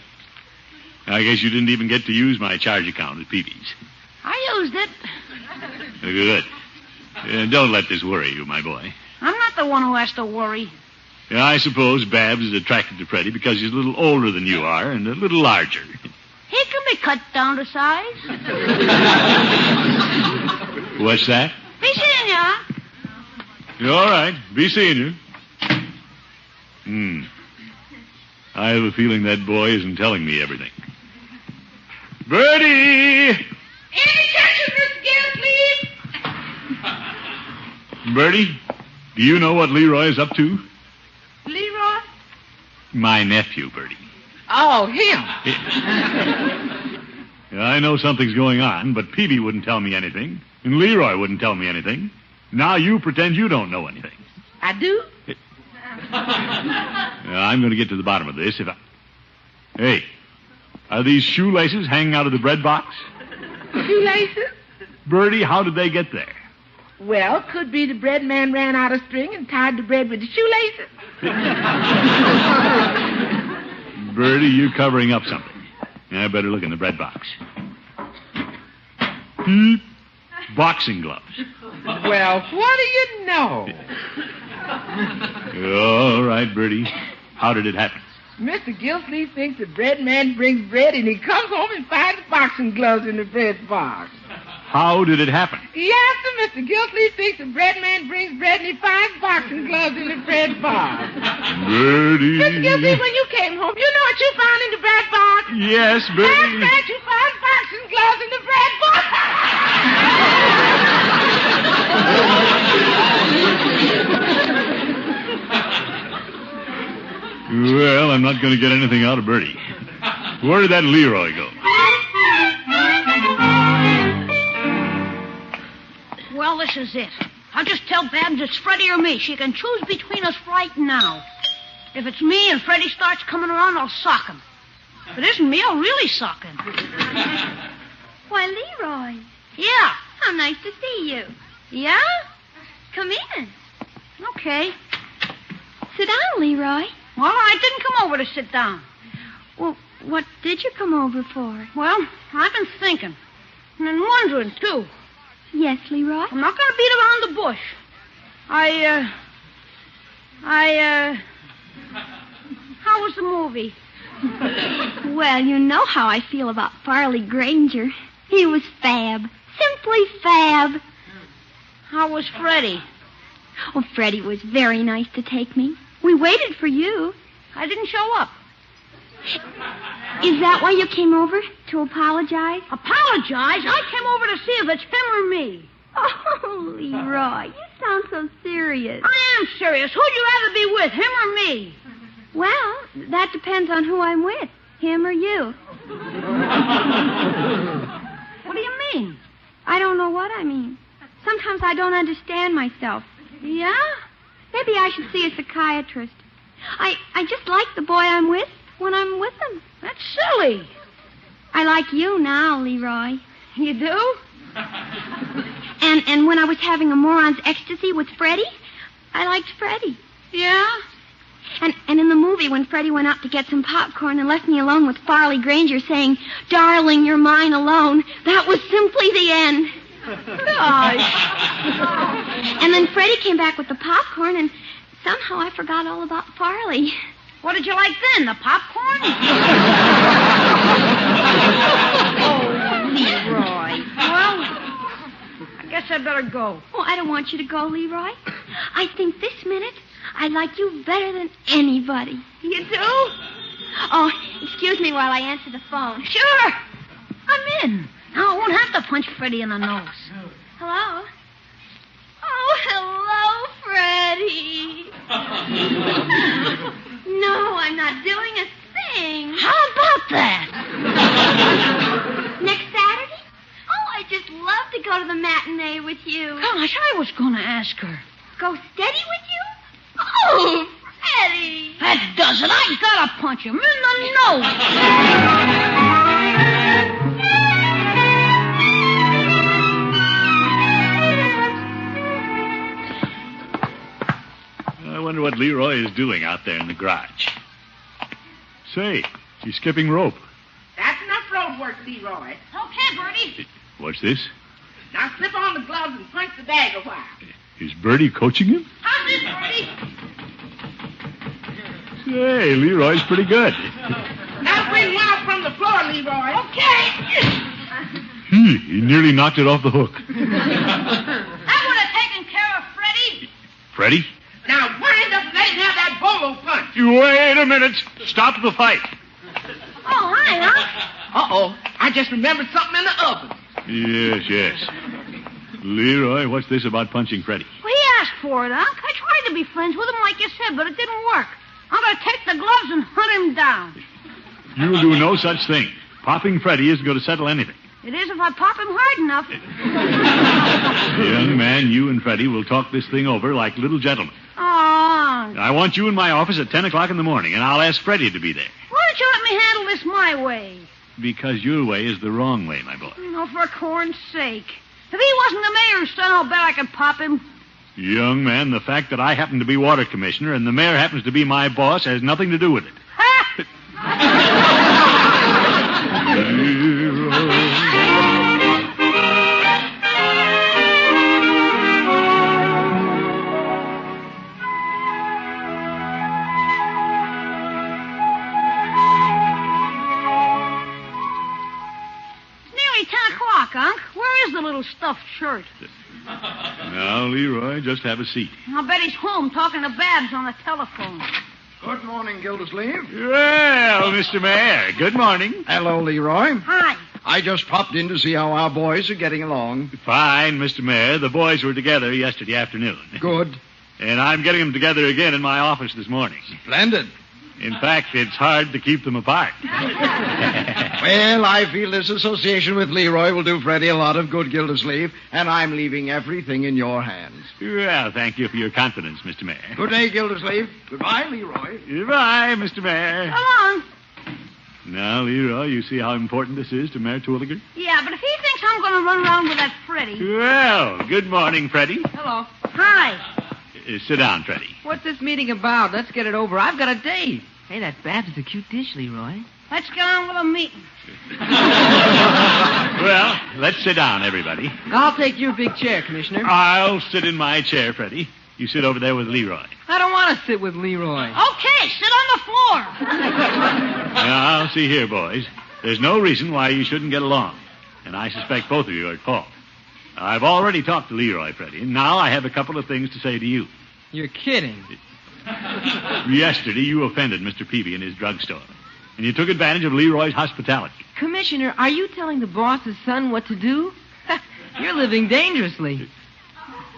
I guess you didn't even get to use my charge account at Peavy's. I used it. Good. Don't let this worry you, my boy. I'm not the one who has to worry. Yeah, I suppose Babs is attracted to Freddie because he's a little older than you are and a little larger. He can be cut down to size. What's that? Be seeing ya. All right. Be seeing you. I have a feeling that boy isn't telling me everything. Bertie! Any catches, Miss Gildersleeve? Bertie, do you know what Leroy is up to? Leroy? My nephew, Bertie. Oh, him. I know something's going on, but Peavy wouldn't tell me anything, and Leroy wouldn't tell me anything. Now you pretend you don't know anything. I do? I'm going to get to the bottom of this if I... Hey, are these shoelaces hanging out of the bread box? Shoelaces? Bertie, how did they get there? Well, could be the bread man ran out of string and tied the bread with the shoelaces. Bertie, you're covering up something. I better look in the bread box. Boxing gloves. Well, what do you know? All right, Bertie. How did it happen? Mr. Gildersleeve thinks the bread man brings bread, and he comes home and finds boxing gloves in the bread box. How did it happen? Yes, sir, Mr. Gildersleeve thinks the bread man brings bread, and he finds boxing gloves in the bread box. Bertie. Mr. Gildersleeve, when you came home, you know what you found in the bread box? Yes, Bertie. That's right, you found boxing gloves in the bread box. Well, I'm not going to get anything out of Bertie. Where did that Leroy go? Well, this is it. I'll just tell Babs it's Freddie or me. She can choose between us right now. If it's me and Freddie starts coming around, I'll sock him. If it isn't me, I'll really sock him. Why, Leroy. Yeah. How nice to see you. Yeah? Come in. Okay. Sit down, Leroy. Well, I didn't come over to sit down. Well, what did you come over for? Well, I've been thinking. And then wondering, too. Yes, Leroy? I'm not going to beat around the bush. How was the movie? Well, you know how I feel about Farley Granger. He was fab. Simply fab. How was Freddie? Oh, Freddie was very nice to take me. We waited for you. I didn't show up. Is that why you came over? To apologize? Apologize? I came over to see if it's him or me. Oh, Leroy, you sound so serious. I am serious. Who'd you rather be with, him or me? Well, that depends on who I'm with, him or you. What do you mean? I don't know what I mean. Sometimes I don't understand myself. Yeah? Maybe I should see a psychiatrist. I just like the boy I'm with when I'm with him. That's silly. I like you now, Leroy. You do? And when I was having a moron's ecstasy with Freddie, I liked Freddie. Yeah? And in the movie, when Freddie went out to get some popcorn and left me alone with Farley Granger saying, "Darling, you're mine alone," that was simply the end. Gosh. And then Freddie came back with the popcorn, and somehow I forgot all about Farley. What did you like then? The popcorn? Oh, Leroy. Well, I guess I better go. Oh, I don't want you to go, Leroy. I think this minute I like you better than anybody. You do? Oh, excuse me while I answer the phone. Sure. I'm in. Now I won't have to punch Freddie in the nose. Hello? Oh, hello, Freddie. No, I'm not doing a thing. How about that? Next Saturday? Oh, I'd just love to go to the matinee with you. Gosh, I was going to ask her. Go steady with you? Oh, Freddie. That does it. I gotta punch him in the nose. I wonder what Leroy is doing out there in the garage. Say, he's skipping rope. That's enough road work, Leroy. Okay, Bertie. What's this? Now slip on the gloves and punch the bag a while. Is Bertie coaching him? How's this, Bertie? Say, Leroy's pretty good. Now bring one up from the floor, Leroy. Okay. He nearly knocked it off the hook. That would have taken care of Freddie. Freddie? Now wind up and let him have that bolo punch. You wait a minute. Stop the fight. Oh, hi, Unc. Uh-oh. I just remembered something in the oven. Yes. Leroy, what's this about punching Freddie? Well, he asked for it, Unc. I tried to be friends with him like you said, but it didn't work. I'm going to take the gloves and hunt him down. You'll do no such thing. Popping Freddie isn't going to settle anything. It is if I pop him hard enough. Young man, you and Freddie will talk this thing over like little gentlemen. Oh, Unc. I want you in my office at 10 o'clock in the morning, and I'll ask Freddie to be there. Why don't you let me handle this my way? Because your way is the wrong way, my boy. Oh, for corn's sake. If he wasn't the mayor's son, I'll bet I could pop him. Young man, the fact that I happen to be water commissioner and the mayor happens to be my boss has nothing to do with it. Nearly 10 o'clock, Unc. Where is the little stuffed shirt? Now, Leroy, just have a seat. I'll bet he's home talking to Babs on the telephone. Good morning, Gildersleeve. Well, Mr. Mayor, good morning. Hello, Leroy. Hi. I just popped in to see how our boys are getting along. Fine, Mr. Mayor. The boys were together yesterday afternoon. Good. And I'm getting them together again in my office this morning. Splendid. In fact, it's hard to keep them apart. Well, I feel this association with Leroy will do Freddie a lot of good, Gildersleeve, and I'm leaving everything in your hands. Well, thank you for your confidence, Mr. Mayor. Good day, Gildersleeve. Goodbye, Leroy. Goodbye, Mr. Mayor. Come on. Now, Leroy, you see how important this is to Mayor Twilliger? Yeah, but if he thinks I'm going to run around with that Freddie... Well, good morning, Freddie. Hello. Hi. Sit down, Freddie. What's this meeting about? Let's get it over. I've got a date. Hey, that Babs is a cute dish, Leroy. Let's get on with the meeting. Well, let's sit down, everybody. I'll take your big chair, Commissioner. I'll sit in my chair, Freddie. You sit over there with Leroy. I don't want to sit with Leroy. Okay, sit on the floor. Now, see here, boys. There's no reason why you shouldn't get along. And I suspect both of you are at fault. I've already talked to Leroy, Freddie, and now I have a couple of things to say to you. You're kidding. Yesterday, you offended Mr. Peavy in his drugstore, and you took advantage of Leroy's hospitality. Commissioner, are you telling the boss's son what to do? You're living dangerously.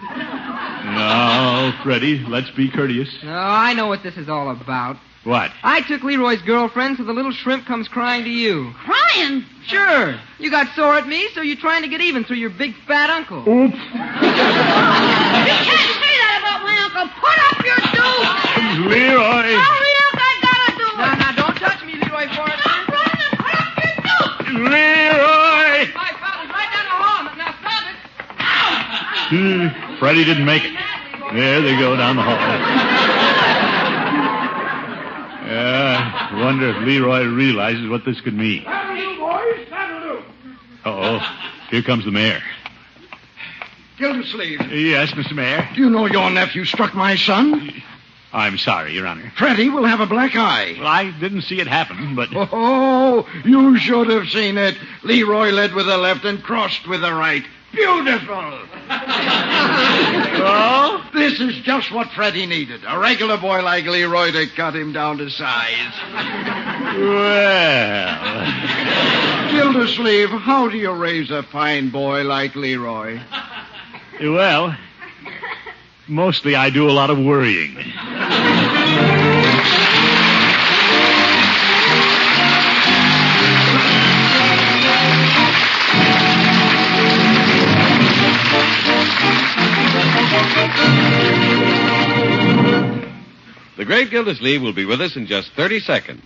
Now, Freddie, let's be courteous. Oh, I know what this is all about. What? I took Leroy's girlfriend, so the little shrimp comes crying to you. Crying? Sure. You got sore at me, so you're trying to get even through your big fat uncle. You can't say that about my uncle. Put up your dukes. Leroy! Hurry up, I gotta do it. Now, don't touch me, Leroy Forrester. Stop running and put up your dukes. Leroy! My father's right down the hall. Now stop it. Freddie didn't make it. There they go down the hall. I wonder if Leroy realizes what this could mean. Uh-oh. Here comes the mayor. Gildersleeve. Yes, Mr. Mayor. Do you know your nephew struck my son? I'm sorry, Your Honor. Freddie will have a black eye. Well, I didn't see it happen, but... Oh, you should have seen it. Leroy led with the left and crossed with the right. Beautiful. Oh? This is just what Freddie needed. A regular boy like Leroy to cut him down to size. Well... Gildersleeve, how do you raise a fine boy like Leroy? Well, mostly I do a lot of worrying. The great Gildersleeve will be with us in just 30 seconds.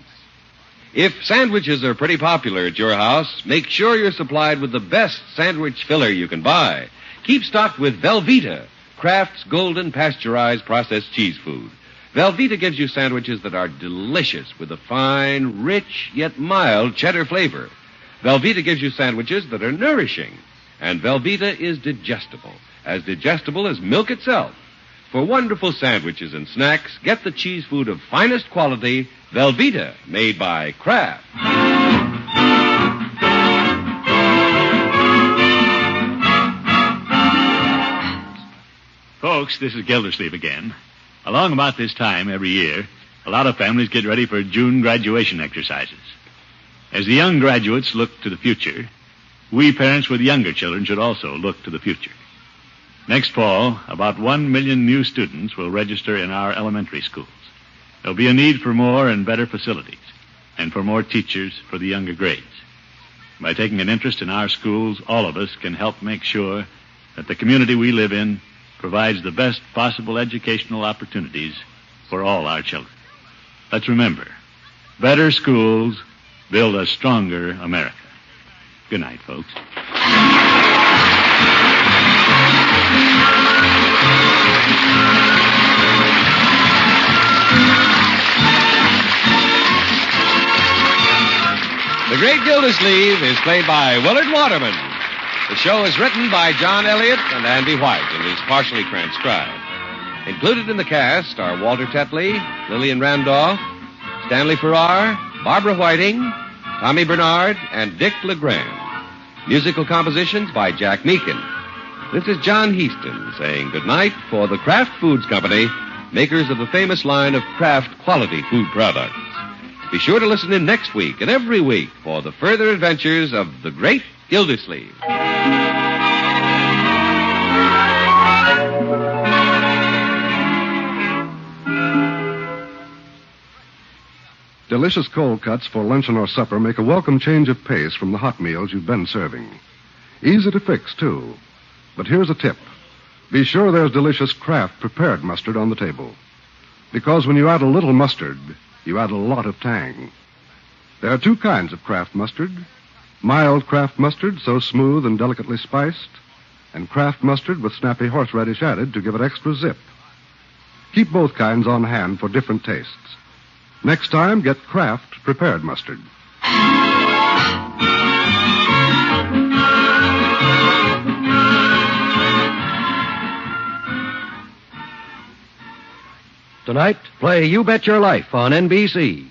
If sandwiches are pretty popular at your house, make sure you're supplied with the best sandwich filler you can buy. Keep stocked with Velveeta, Kraft's golden pasteurized processed cheese food. Velveeta gives you sandwiches that are delicious with a fine, rich, yet mild cheddar flavor. Velveeta gives you sandwiches that are nourishing. And Velveeta is digestible as milk itself. For wonderful sandwiches and snacks, get the cheese food of finest quality, Velveeta, made by Kraft. Folks, this is Gildersleeve again. Along about this time every year, a lot of families get ready for June graduation exercises. As the young graduates look to the future, we parents with younger children should also look to the future. Next fall, about 1 million new students will register in our elementary schools. There'll be a need for more and better facilities, and for more teachers for the younger grades. By taking an interest in our schools, all of us can help make sure that the community we live in provides the best possible educational opportunities for all our children. Let's remember, better schools build a stronger America. Good night, folks. The Great Gildersleeve is played by Willard Waterman. The show is written by John Elliott and Andy White and is partially transcribed. Included in the cast are Walter Tetley, Lillian Randolph, Stanley Farrar, Barbara Whiting, Tommy Bernard, and Dick LeGrand. Musical compositions by Jack Meakin. This is John Heaston saying goodnight for the Kraft Foods Company, makers of the famous line of Kraft quality food products. Be sure to listen in next week and every week for the further adventures of the Great Gildersleeve. Delicious cold cuts for luncheon or supper make a welcome change of pace from the hot meals you've been serving. Easy to fix, too. But here's a tip. Be sure there's delicious Kraft prepared mustard on the table. Because when you add a little mustard, you add a lot of tang. There are two kinds of Kraft mustard. Mild Kraft mustard, so smooth and delicately spiced, and Kraft mustard with snappy horseradish added to give it extra zip. Keep both kinds on hand for different tastes. Next time, get Kraft prepared mustard. Tonight, play You Bet Your Life on NBC.